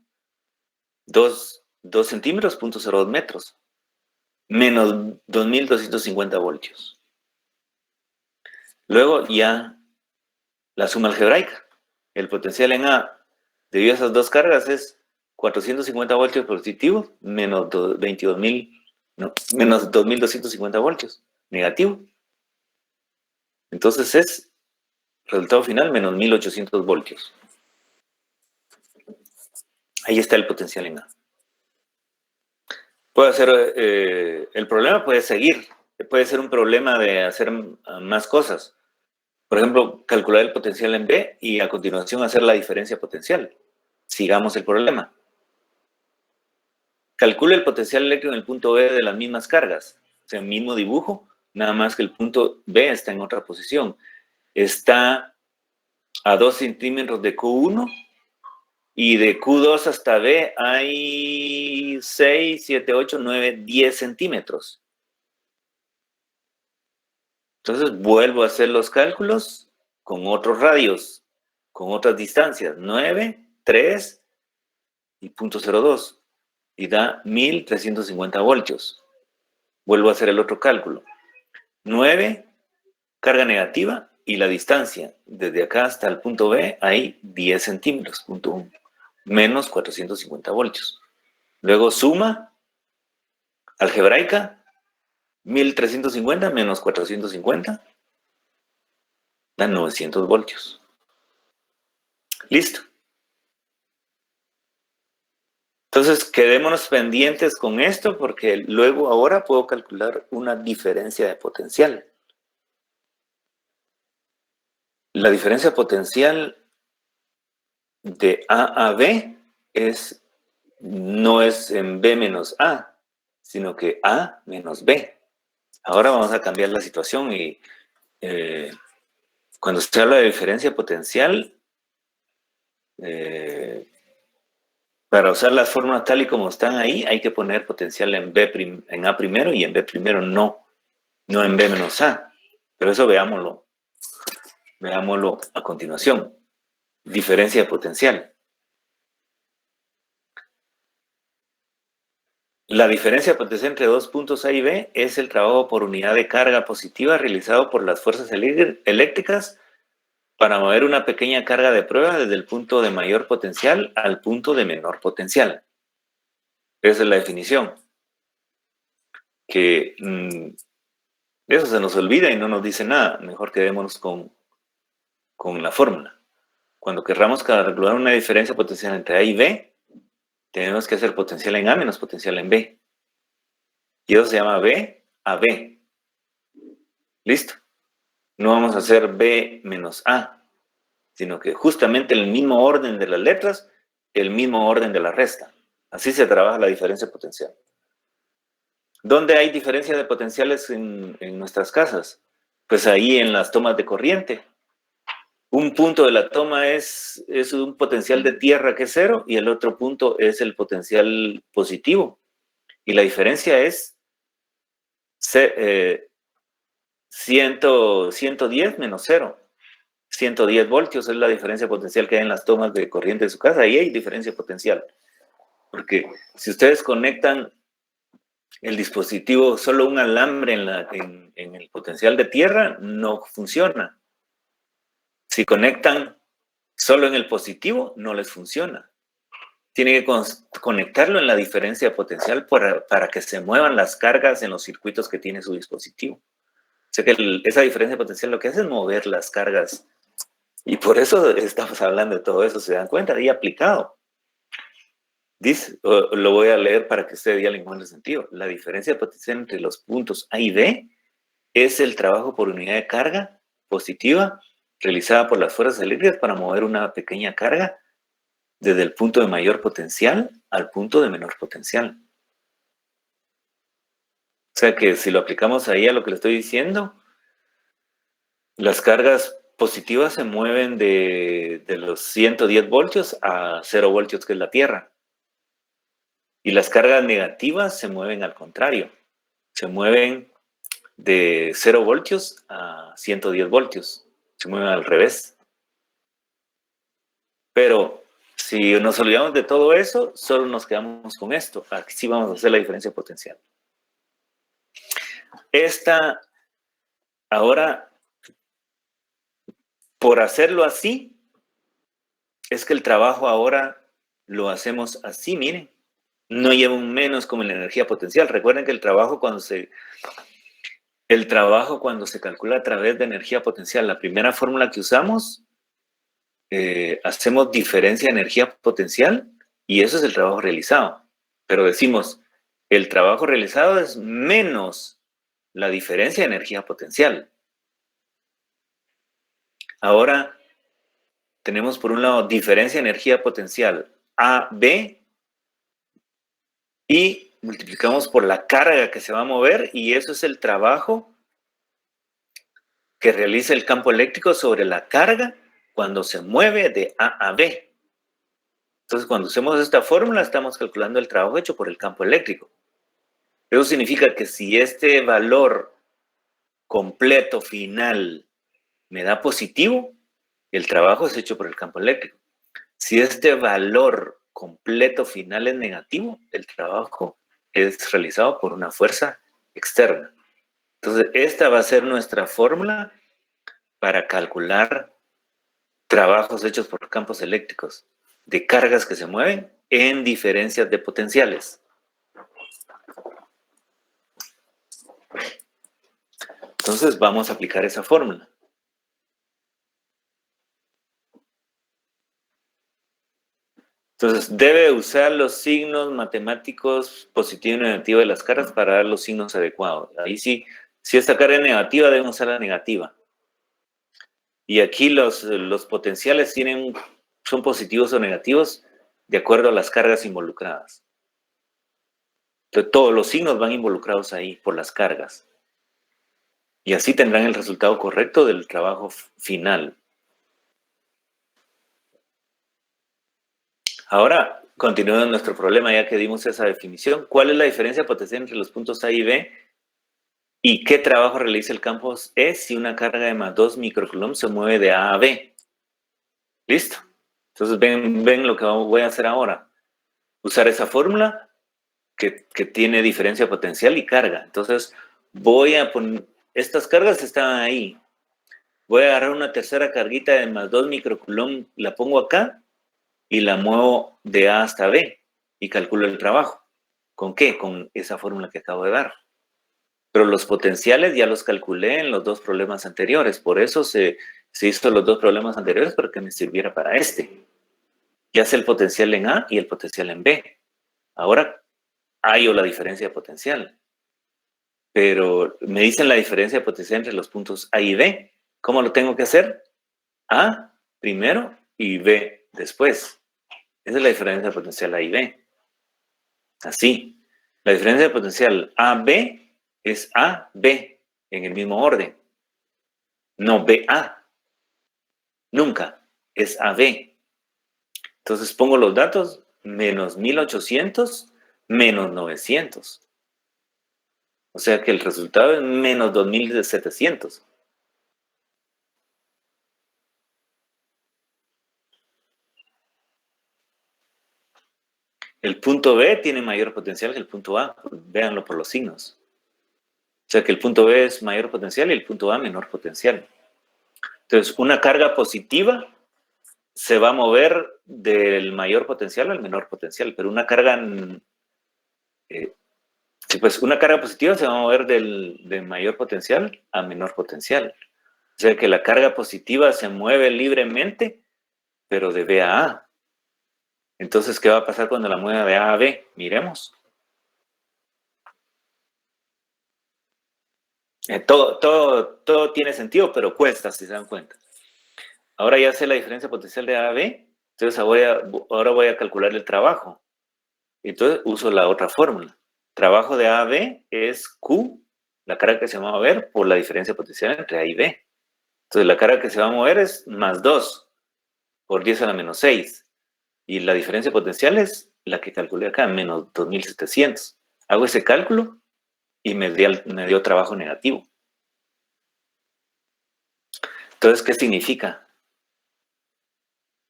2 centímetros, 0.02 metros. Menos 2250 voltios. Luego ya la suma algebraica. El potencial en A debido a esas dos cargas es 450 voltios positivos menos 2250 voltios negativo. Entonces es resultado final menos 1800 voltios. Ahí está el potencial en A. Puede ser, el problema puede seguir. Puede ser un problema de hacer más cosas. Por ejemplo, calcular el potencial en B y a continuación hacer la diferencia potencial. Sigamos el problema. Calcule el potencial eléctrico en el punto B de las mismas cargas. O sea, el mismo dibujo, nada más que el punto B está en otra posición. Está a 2 centímetros de Q1 y de Q2 hasta B hay 6, 7, 8, 9, 10 centímetros. Entonces vuelvo a hacer los cálculos con otros radios, con otras distancias, 9, 3 y 0.02, y da 1350 voltios. Vuelvo a hacer el otro cálculo. 9, carga negativa, y la distancia desde acá hasta el punto B hay 10 centímetros, punto 1, menos 450 voltios. Luego suma algebraica, 1350 menos 450, dan 900 voltios. Listo. Entonces, quedémonos pendientes con esto porque luego ahora puedo calcular una diferencia de potencial. La diferencia potencial de A a B no es en B menos A, sino que A menos B. Ahora vamos a cambiar la situación y cuando se habla de diferencia potencial, para usar las fórmulas tal y como están ahí, hay que poner potencial en A primero y en B primero, no en B menos A. Pero eso veámoslo a continuación. Diferencia de potencial. La diferencia potencial entre dos puntos A y B es el trabajo por unidad de carga positiva realizado por las fuerzas eléctricas para mover una pequeña carga de prueba desde el punto de mayor potencial al punto de menor potencial. Esa es la definición. Que eso se nos olvida y no nos dice nada. Mejor quedémonos con la fórmula. Cuando querramos calcular una diferencia potencial entre A y B, tenemos que hacer potencial en A menos potencial en B. Y eso se llama B a B. ¿Listo? No vamos a hacer B menos A, sino que justamente el mismo orden de las letras, el mismo orden de la resta. Así se trabaja la diferencia potencial. ¿Dónde hay diferencia de potenciales en nuestras casas? Pues ahí en las tomas de corriente. Un punto de la toma es un potencial de tierra que es 0 y el otro punto es el potencial positivo. Y la diferencia es 110 menos 0. 110 voltios es la diferencia potencial que hay en las tomas de corriente de su casa. Ahí hay diferencia potencial. Porque si ustedes conectan el dispositivo solo un alambre en el potencial de tierra, no funciona. Si conectan solo en el positivo, no les funciona. Tiene que conectarlo en la diferencia potencial para que se muevan las cargas en los circuitos que tiene su dispositivo. O sea que esa diferencia potencial lo que hace es mover las cargas. Y por eso estamos hablando de todo eso, ¿se dan cuenta? Ahí aplicado. Dice, lo voy a leer para que ustedes ya le encuentren sentido. La diferencia potencial entre los puntos A y B es el trabajo por unidad de carga positiva realizada por las fuerzas eléctricas para mover una pequeña carga desde el punto de mayor potencial al punto de menor potencial. O sea que si lo aplicamos ahí a lo que le estoy diciendo, las cargas positivas se mueven de los 110 voltios a 0 voltios, que es la Tierra. Y las cargas negativas se mueven al contrario. Se mueven de 0 voltios a 110 voltios. Se mueven al revés. Pero si nos olvidamos de todo eso, solo nos quedamos con esto. Aquí sí vamos a hacer la diferencia potencial. Ahora, por hacerlo así, es que el trabajo ahora lo hacemos así, miren. No lleva un menos como en la energía potencial. Recuerden que el trabajo cuando se calcula a través de energía potencial, la primera fórmula que usamos, hacemos diferencia de energía potencial y eso es el trabajo realizado. Pero decimos, el trabajo realizado es menos la diferencia de energía potencial. Ahora tenemos por un lado diferencia de energía potencial AB y multiplicamos por la carga que se va a mover y eso es el trabajo que realiza el campo eléctrico sobre la carga cuando se mueve de A a B. Entonces, cuando usamos esta fórmula, estamos calculando el trabajo hecho por el campo eléctrico. Eso significa que si este valor completo final me da positivo, el trabajo es hecho por el campo eléctrico. Si este valor completo final es negativo, el trabajo es realizado por una fuerza externa. Entonces, esta va a ser nuestra fórmula para calcular trabajos hechos por campos eléctricos de cargas que se mueven en diferencias de potenciales. Entonces, vamos a aplicar esa fórmula. Entonces, debe usar los signos matemáticos positivo y negativo de las cargas para dar los signos adecuados. Ahí sí, si esta carga es negativa, deben usar la negativa. Y aquí los potenciales son positivos o negativos de acuerdo a las cargas involucradas. Entonces, todos los signos van involucrados ahí por las cargas. Y así tendrán el resultado correcto del trabajo final. Ahora, continuando nuestro problema, ya que dimos esa definición, ¿cuál es la diferencia potencial entre los puntos A y B? ¿Y qué trabajo realiza el campo E si una carga de más 2 microcoulombs se mueve de A a B? ¿Listo? Entonces ven lo que voy a hacer ahora. Usar esa fórmula que tiene diferencia potencial y carga. Entonces, voy a poner, estas cargas estaban ahí. Voy a agarrar una tercera carguita de más 2 microcoulomb, la pongo acá y la muevo de A hasta B y calculo el trabajo. ¿Con qué? Con esa fórmula que acabo de dar. Pero los potenciales ya los calculé en los dos problemas anteriores. Por eso se hizo los dos problemas anteriores para que me sirviera para este. Ya sé el potencial en A y el potencial en B. Ahora hallo la diferencia de potencial. Pero me dicen la diferencia de potencial entre los puntos A y B. ¿Cómo lo tengo que hacer? A primero y B después. Esa es la diferencia de potencial A y B. Así. La diferencia de potencial AB es AB en el mismo orden. No BA. Nunca. Es AB. Entonces pongo los datos, menos 1800, menos 900. O sea que el resultado es menos 2700. El punto B tiene mayor potencial que el punto A. Véanlo por los signos. O sea que el punto B es mayor potencial y el punto A menor potencial. Entonces, una carga positiva se va a mover del mayor potencial al menor potencial, pero una carga, pues una carga positiva se va a mover de mayor potencial a menor potencial. O sea que la carga positiva se mueve libremente, pero de B a A. Entonces, ¿qué va a pasar cuando la mueva de A a B? Miremos. Todo tiene sentido, pero cuesta, si se dan cuenta. Ahora ya sé la diferencia potencial de A a B, entonces ahora voy a calcular el trabajo. Entonces uso la otra fórmula. Trabajo de A a B es Q, la carga que se va a mover, por la diferencia potencial entre A y B. Entonces la carga que se va a mover es más 2 por 10 a la menos 6. Y la diferencia potencial es la que calculé acá, menos 2700. Hago ese cálculo y me dio trabajo negativo. Entonces, ¿qué significa?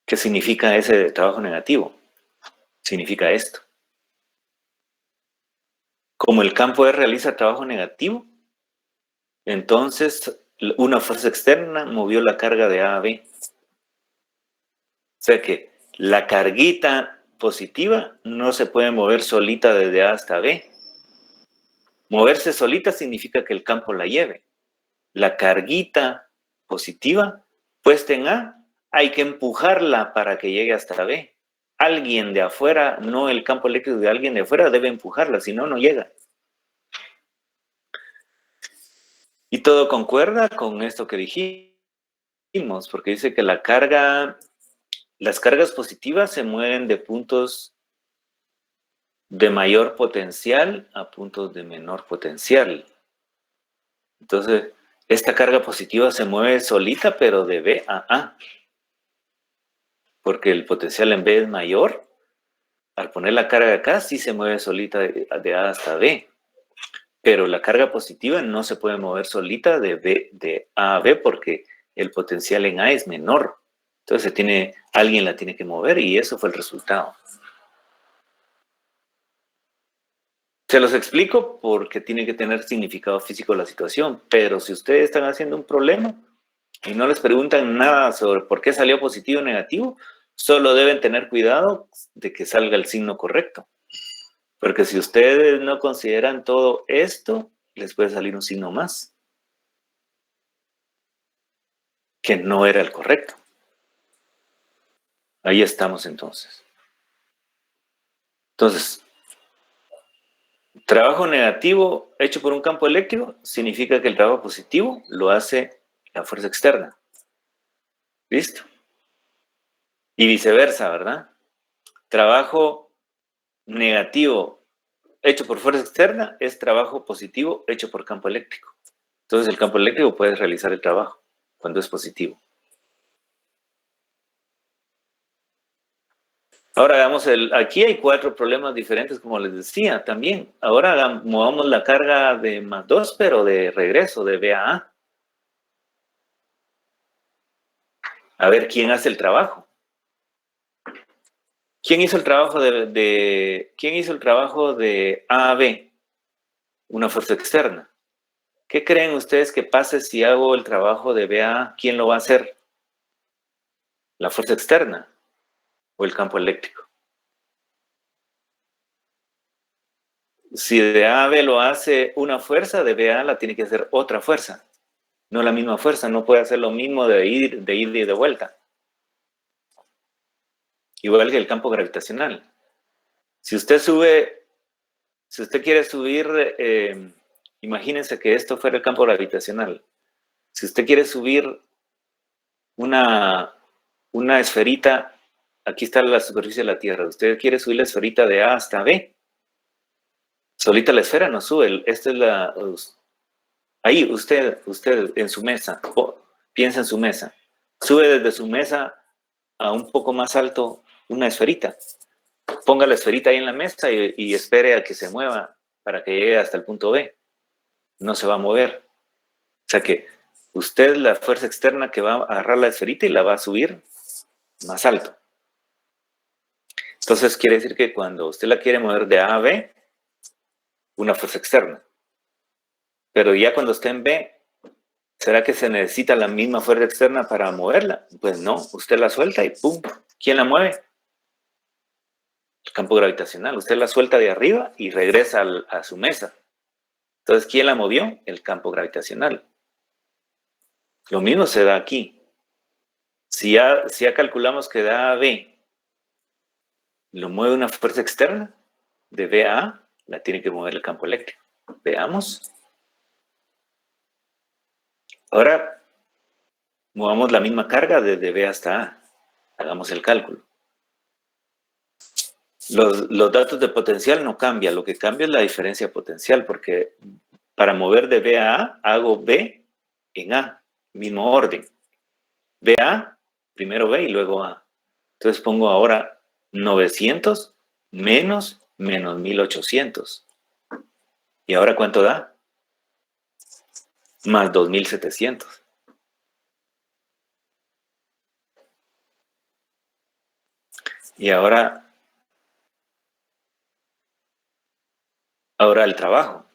¿Qué significa ese trabajo negativo? Significa esto. Como el campo E realiza trabajo negativo, entonces una fuerza externa movió la carga de A a B. O sea que la carguita positiva no se puede mover solita desde A hasta B. Moverse solita significa que el campo la lleve. La carguita positiva puesta en A, hay que empujarla para que llegue hasta B. Alguien de afuera, no el campo eléctrico de alguien de afuera, debe empujarla, si no, no llega. Y todo concuerda con esto que dijimos, porque dice que las cargas positivas se mueven de puntos de mayor potencial a puntos de menor potencial. Entonces, esta carga positiva se mueve solita, pero de B a A. Porque el potencial en B es mayor. Al poner la carga acá, sí se mueve solita de A hasta B. Pero la carga positiva no se puede mover solita de A a B porque el potencial en A es menor. Entonces alguien la tiene que mover y eso fue el resultado. Se los explico porque tiene que tener significado físico la situación, pero si ustedes están haciendo un problema y no les preguntan nada sobre por qué salió positivo o negativo, solo deben tener cuidado de que salga el signo correcto. Porque si ustedes no consideran todo esto, les puede salir un signo más, que no era el correcto. Ahí estamos entonces. Entonces, trabajo negativo hecho por un campo eléctrico significa que el trabajo positivo lo hace la fuerza externa. ¿Listo? Y viceversa, ¿verdad? Trabajo negativo hecho por fuerza externa es trabajo positivo hecho por campo eléctrico. Entonces el campo eléctrico puede realizar el trabajo cuando es positivo. Ahora hagamos aquí hay 4 problemas diferentes, como les decía también. Ahora movamos la carga de más 2, pero de regreso, de B a A. A ver quién hace el trabajo. ¿Quién hizo el trabajo ¿quién hizo el trabajo de A a B? Una fuerza externa. ¿Qué creen ustedes que pase si hago el trabajo de B a A? ¿Quién lo va a hacer? ¿La fuerza externa o el campo eléctrico? Si de A a B lo hace una fuerza, de B a A la tiene que hacer otra fuerza. No la misma fuerza, no puede hacer lo mismo de ir y de vuelta. Igual que el campo gravitacional. Si usted quiere subir, imagínense que esto fuera el campo gravitacional. Si usted quiere subir una esferita, aquí está la superficie de la Tierra, usted quiere subir la esferita de A hasta B, solita la esfera no sube, ahí usted en su mesa, piensa en su mesa, sube desde su mesa a un poco más alto una esferita, ponga la esferita ahí en la mesa y espere a que se mueva para que llegue hasta el punto B, no se va a mover, o sea que usted la fuerza externa que va a agarrar la esferita y la va a subir más alto. Entonces quiere decir que cuando usted la quiere mover de A a B, una fuerza externa. Pero ya cuando esté en B, ¿será que se necesita la misma fuerza externa para moverla? Pues no, usted la suelta y ¡pum! ¿Quién la mueve? El campo gravitacional. Usted la suelta de arriba y regresa a su mesa. Entonces, ¿quién la movió? El campo gravitacional. Lo mismo se da aquí. Si ya calculamos que de A a B lo mueve una fuerza externa, de B a A la tiene que mover el campo eléctrico. Veamos. Ahora, movamos la misma carga desde B hasta A. Hagamos el cálculo. Los datos de potencial no cambian. Lo que cambia es la diferencia potencial, porque para mover de B a A, hago B en A, mismo orden. B a A, primero B y luego A. Entonces pongo ahora 900 menos 1800. ¿Y ahora cuánto da? Más 2700. Y ahora el trabajo.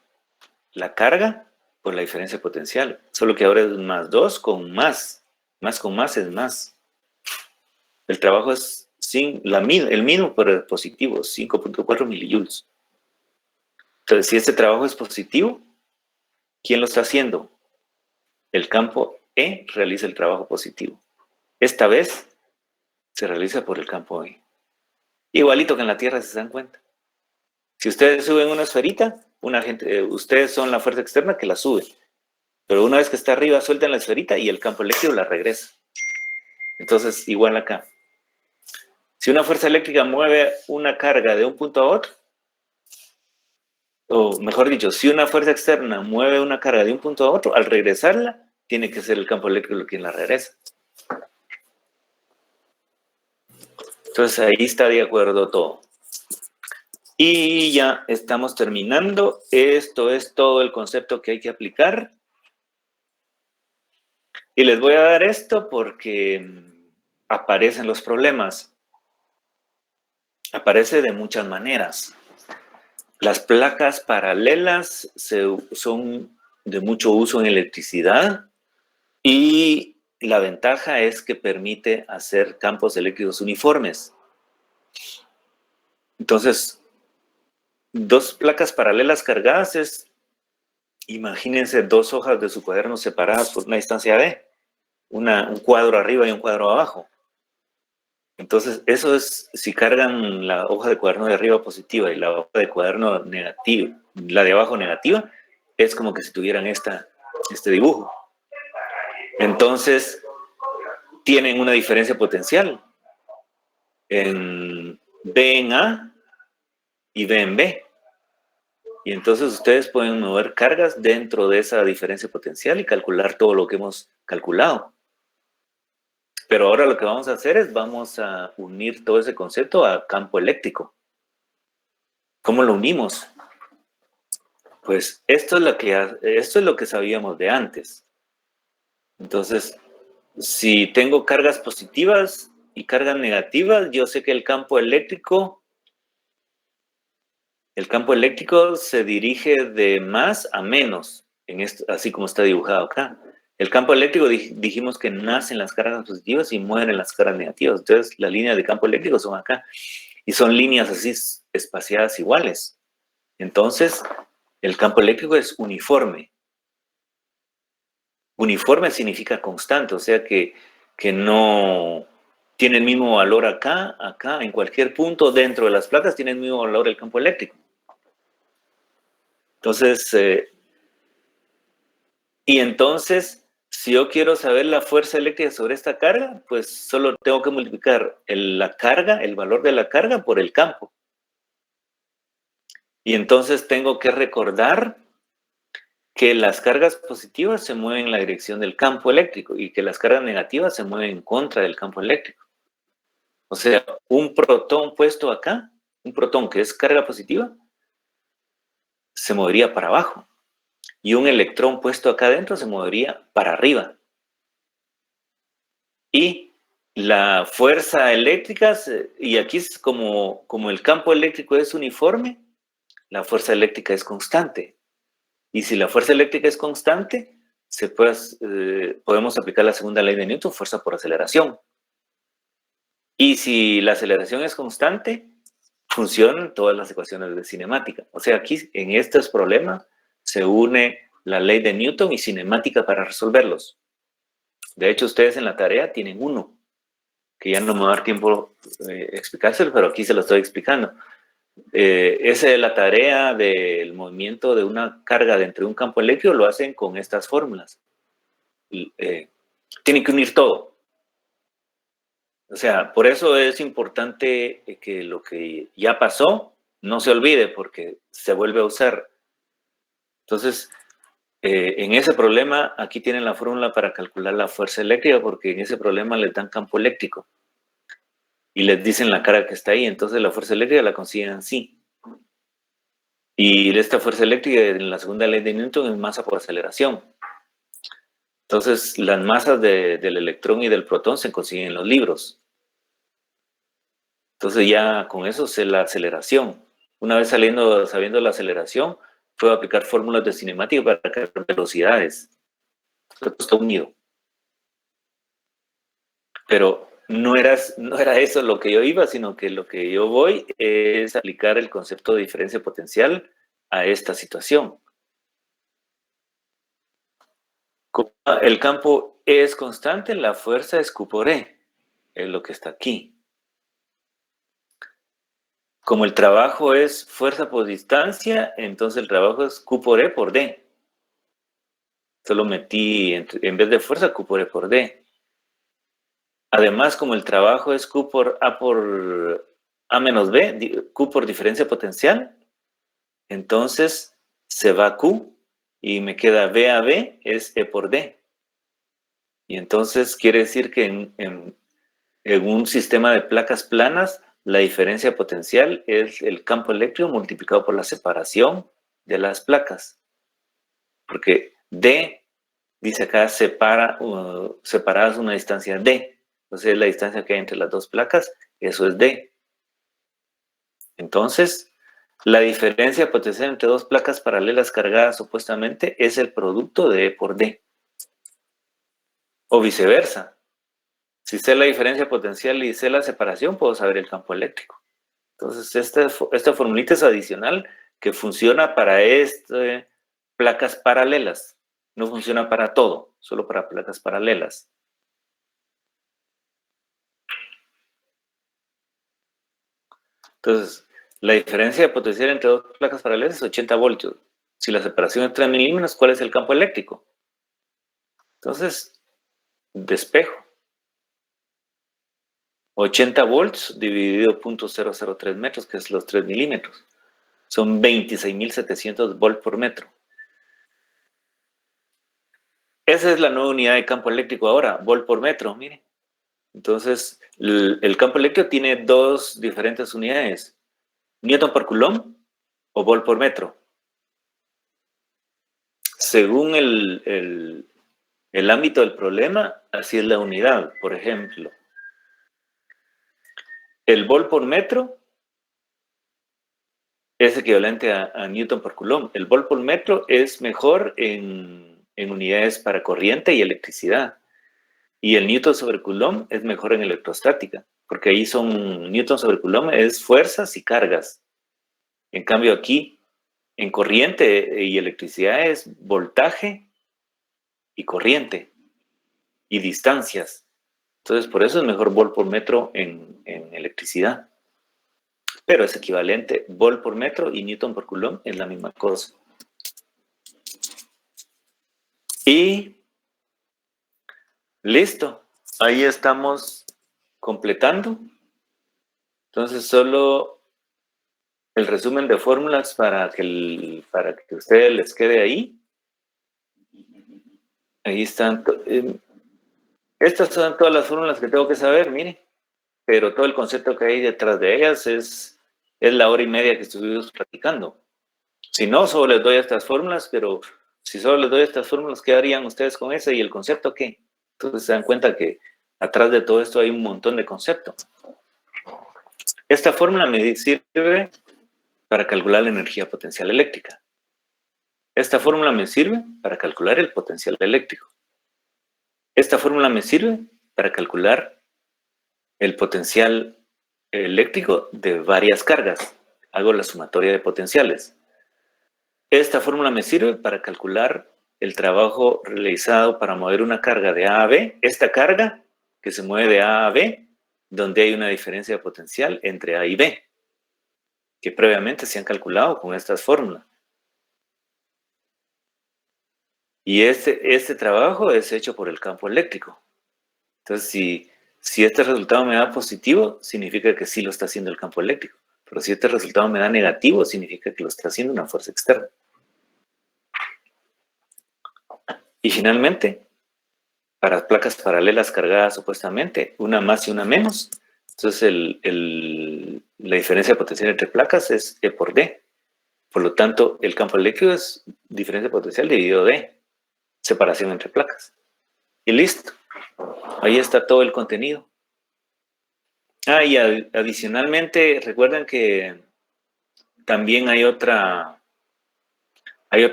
La carga por la diferencia potencial. Solo que ahora es más 2 con más. Más con más es más. El trabajo es el mismo, pero es positivo, 5.4 milijoules. Entonces, si este trabajo es positivo, ¿quién lo está haciendo? El campo E realiza el trabajo positivo. Esta vez se realiza por el campo E. Igualito que en la Tierra, si se dan cuenta. Si ustedes suben una esferita, ustedes son la fuerza externa que la sube. Pero una vez que está arriba, sueltan la esferita y el campo eléctrico la regresa. Entonces, igual acá. Si una fuerza eléctrica mueve una carga de un punto a otro, o mejor dicho, si una fuerza externa mueve una carga de un punto a otro, al regresarla, tiene que ser el campo eléctrico quien la regresa. Entonces ahí está de acuerdo todo. Y ya estamos terminando. Esto es todo el concepto que hay que aplicar. Y les voy a dar esto porque aparecen los problemas. Aparece de muchas maneras. Las placas paralelas son de mucho uso en electricidad y la ventaja es que permite hacer campos eléctricos uniformes. Entonces, dos placas paralelas cargadas es, imagínense, dos hojas de su cuaderno separadas por una distancia D, un cuadro arriba y un cuadro abajo. Entonces, eso es, si cargan la hoja de cuaderno de arriba positiva y la hoja de cuaderno negativa, la de abajo negativa, es como que si tuvieran este dibujo. Entonces, tienen una diferencia potencial en B en A y B en B. Y entonces ustedes pueden mover cargas dentro de esa diferencia potencial y calcular todo lo que hemos calculado. Pero ahora lo que vamos a hacer es vamos a unir todo ese concepto a campo eléctrico. ¿Cómo lo unimos? Pues esto es lo que sabíamos de antes. Entonces, si tengo cargas positivas, y cargas negativas, yo sé que el campo eléctrico se dirige de más a menos, en esto, así como está dibujado acá. El campo eléctrico dijimos que nacen las cargas positivas y mueren las cargas negativas. Entonces, las líneas de campo eléctrico son acá. Y son líneas así espaciadas iguales. Entonces, el campo eléctrico es uniforme. Uniforme significa constante, o sea que no tiene el mismo valor acá, en cualquier punto dentro de las placas tiene el mismo valor el campo eléctrico. Entonces, si yo quiero saber la fuerza eléctrica sobre esta carga, pues solo tengo que multiplicar la carga, el valor de la carga por el campo. Y entonces tengo que recordar que las cargas positivas se mueven en la dirección del campo eléctrico y que las cargas negativas se mueven en contra del campo eléctrico. O sea, un protón puesto acá, un protón que es carga positiva, se movería para abajo. Y un electrón puesto acá adentro se movería para arriba. Y la fuerza eléctrica, y aquí es como el campo eléctrico es uniforme, la fuerza eléctrica es constante. Y si la fuerza eléctrica es constante, podemos aplicar la segunda ley de Newton, fuerza por aceleración. Y si la aceleración es constante, funcionan todas las ecuaciones de cinemática. O sea, aquí en estos problemas se une la ley de Newton y cinemática para resolverlos. De hecho, ustedes en la tarea tienen uno, que ya no me va a dar tiempo explicárselo, pero aquí se lo estoy explicando. Esa es la tarea del movimiento de una carga dentro de un campo eléctrico, lo hacen con estas fórmulas. Tienen que unir todo. O sea, por eso es importante que lo que ya pasó no se olvide porque se vuelve a usar. Entonces, en ese problema, aquí tienen la fórmula para calcular la fuerza eléctrica porque en ese problema les dan campo eléctrico y les dicen la carga que está ahí. Entonces, la fuerza eléctrica la consiguen así. Y esta fuerza eléctrica en la segunda ley de Newton es masa por aceleración. Entonces, las masas del electrón y del protón se consiguen en los libros. Entonces ya con eso sé la aceleración. Una vez sabiendo la aceleración, puedo aplicar fórmulas de cinemática para crear velocidades. Todo está unido. Pero no era eso lo que yo iba, sino que lo que yo voy es aplicar el concepto de diferencia potencial a esta situación. Como el campo es constante, la fuerza es Q por E, es lo que está aquí. Como el trabajo es fuerza por distancia, entonces el trabajo es Q por E por D. Solo metí, en vez de fuerza, Q por E por D. Además, como el trabajo es Q por A menos B, Q por diferencia potencial, entonces se va Q y me queda B a B es E por D. Y entonces quiere decir que en un sistema de placas planas, la diferencia potencial es el campo eléctrico multiplicado por la separación de las placas. Porque D, dice acá, separadas una distancia D. Entonces es la distancia que hay entre las dos placas, eso es D. Entonces, la diferencia potencial entre dos placas paralelas cargadas opuestamente es el producto de E por D. O viceversa. Si sé la diferencia potencial y sé la separación, puedo saber el campo eléctrico. Entonces, esta formulita es adicional que funciona para placas paralelas. No funciona para todo, solo para placas paralelas. Entonces, la diferencia de potencial entre dos placas paralelas es 80 voltios. Si la separación es 3 milímetros, ¿cuál es el campo eléctrico? Entonces, despejo. 80 volts dividido 0.003 metros, que es los 3 milímetros. Son 26.700 volts por metro. Esa es la nueva unidad de campo eléctrico ahora, volt por metro, mire. Entonces, el campo eléctrico tiene dos diferentes unidades. Newton por coulomb o volt por metro. Según el ámbito del problema, así es la unidad. Por ejemplo, el volt por metro es equivalente a Newton por Coulomb. El volt por metro es mejor en unidades para corriente y electricidad. Y el Newton sobre Coulomb es mejor en electrostática, porque ahí son Newton sobre Coulomb es fuerzas y cargas. En cambio aquí, en corriente y electricidad es voltaje y corriente y distancias. Entonces, por eso es mejor volt por metro en electricidad. Pero es equivalente, volt por metro y Newton por Coulomb es la misma cosa. Y listo, ahí estamos completando. Entonces, solo el resumen de fórmulas para que a ustedes les quede ahí. Ahí están. Estas son todas las fórmulas que tengo que saber, mire. Pero todo el concepto que hay detrás de ellas es la hora y media que estuvimos platicando. Si no, solo les doy estas fórmulas, pero si solo les doy estas fórmulas, ¿qué harían ustedes con eso? ¿Y el concepto qué? Entonces se dan cuenta que atrás de todo esto hay un montón de conceptos. Esta fórmula me sirve para calcular la energía potencial eléctrica. Esta fórmula me sirve para calcular el potencial eléctrico. Esta fórmula me sirve para calcular el potencial eléctrico de varias cargas. Hago la sumatoria de potenciales. Esta fórmula me sirve para calcular el trabajo realizado para mover una carga de A a B. Esta carga que se mueve de A a B, donde hay una diferencia de potencial entre A y B, que previamente se han calculado con estas fórmulas. Y este trabajo es hecho por el campo eléctrico. Entonces, si este resultado me da positivo, significa que sí lo está haciendo el campo eléctrico. Pero si este resultado me da negativo, significa que lo está haciendo una fuerza externa. Y finalmente, para placas paralelas cargadas supuestamente, una más y una menos, entonces la diferencia de potencial entre placas es E por D. Por lo tanto, el campo eléctrico es diferencia de potencial dividido D, separación entre placas. Y listo. Ahí está todo el contenido. Y adicionalmente, recuerden que también hay otra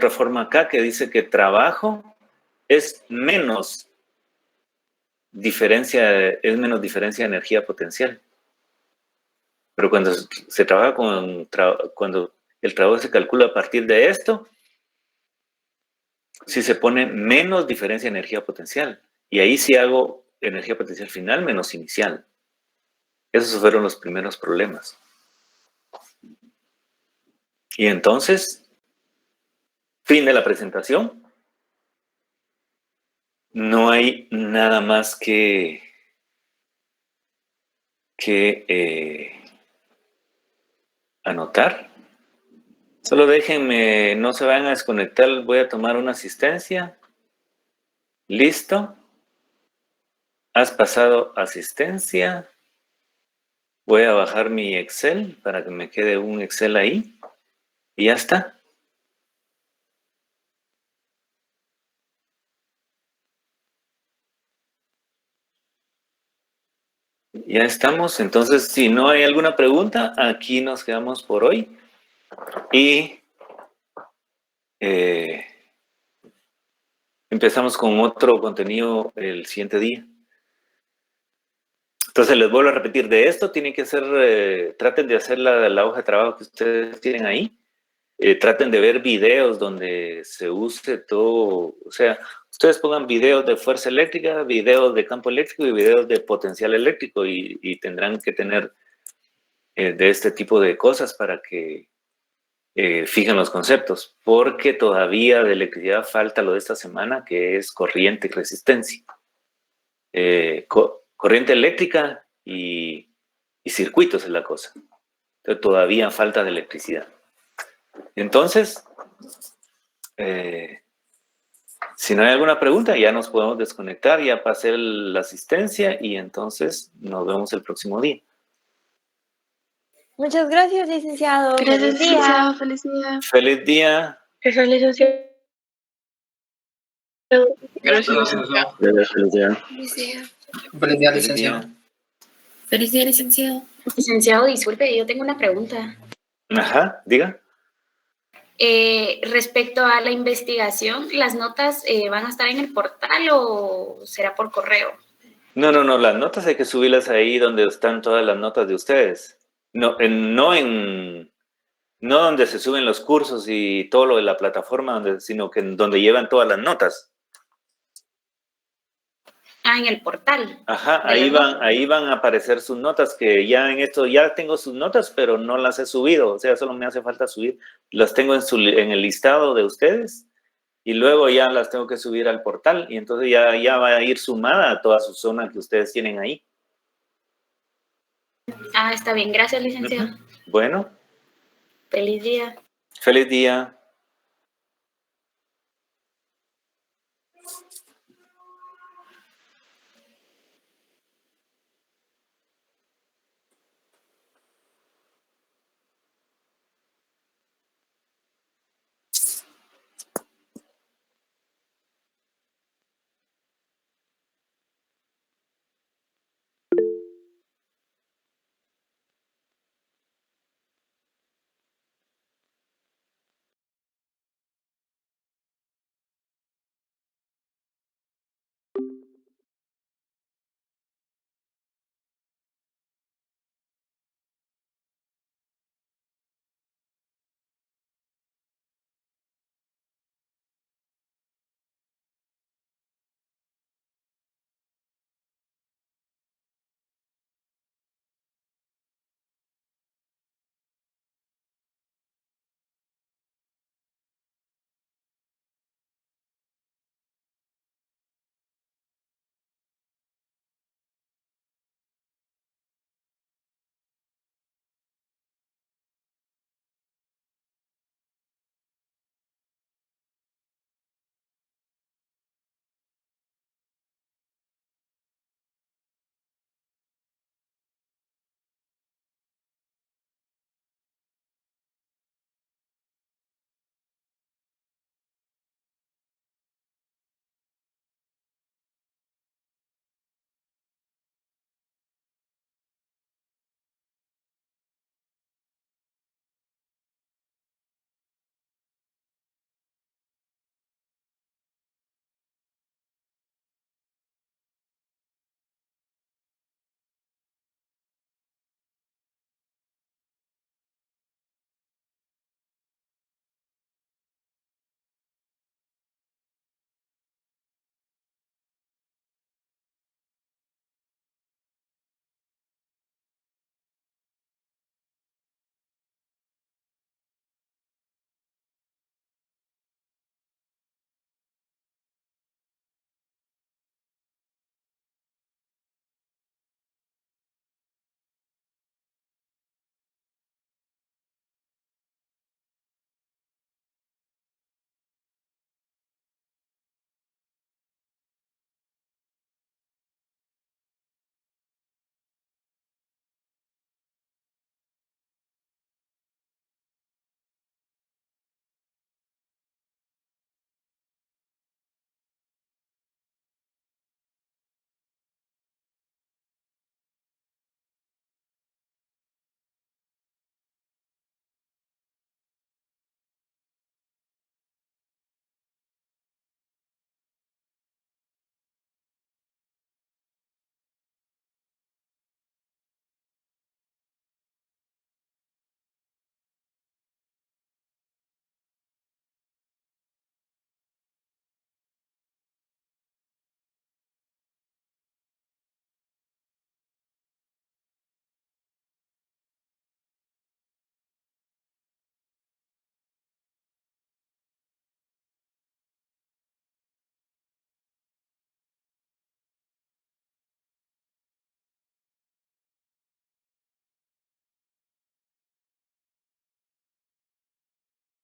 forma acá que dice que trabajo es menos diferencia de energía potencial. Pero cuando se trabaja cuando el trabajo se calcula a partir de esto, sí se pone menos diferencia de energía potencial. Y ahí sí hago energía potencial final menos inicial. Esos fueron los primeros problemas. Y entonces, fin de la presentación. No hay nada más que anotar. Solo déjenme, no se vayan a desconectar, voy a tomar una asistencia. Listo. Has pasado asistencia. Voy a bajar mi Excel para que me quede un Excel ahí. Y ya está. Ya estamos. Entonces, si no hay alguna pregunta, aquí nos quedamos por hoy. Y empezamos con otro contenido el siguiente día. Entonces, les vuelvo a repetir, de esto tienen que hacer, traten de hacer la hoja de trabajo que ustedes tienen ahí. Traten de ver videos donde se use todo, o sea, ustedes pongan videos de fuerza eléctrica, videos de campo eléctrico y videos de potencial eléctrico y tendrán que tener de este tipo de cosas para que fijen los conceptos, porque todavía de electricidad falta lo de esta semana, que es corriente y resistencia. Corriente eléctrica y circuitos es la cosa. Entonces, todavía falta de electricidad. Entonces, si no hay alguna pregunta, ya nos podemos desconectar, ya pasé la asistencia y entonces nos vemos el próximo día. Muchas gracias, licenciado. Gracias, Feliz día. licenciado. Feliz día. Feliz día. Gracias, licenciado. Gracias, licenciado. Feliz día. Feliz día. Feliz día, Feliz licenciado. día. Feliz día, licenciado. Licenciado, disculpe, yo tengo una pregunta. Ajá, diga. Respecto a la investigación, ¿las notas van a estar en el portal o será por correo? No, las notas hay que subirlas ahí donde están todas las notas de ustedes. No donde se suben los cursos y todo lo de la plataforma, sino que donde llevan todas las notas. Ah, en el portal. Ajá, De las notas. ahí van a aparecer sus notas, que ya en esto ya tengo sus notas, pero no las he subido, o sea, solo me hace falta subir. Las tengo en el listado de ustedes y luego ya las tengo que subir al portal y entonces ya va a ir sumada a toda su zona que ustedes tienen ahí. Ah, está bien. Gracias, licenciado. Bueno, Feliz día. feliz día.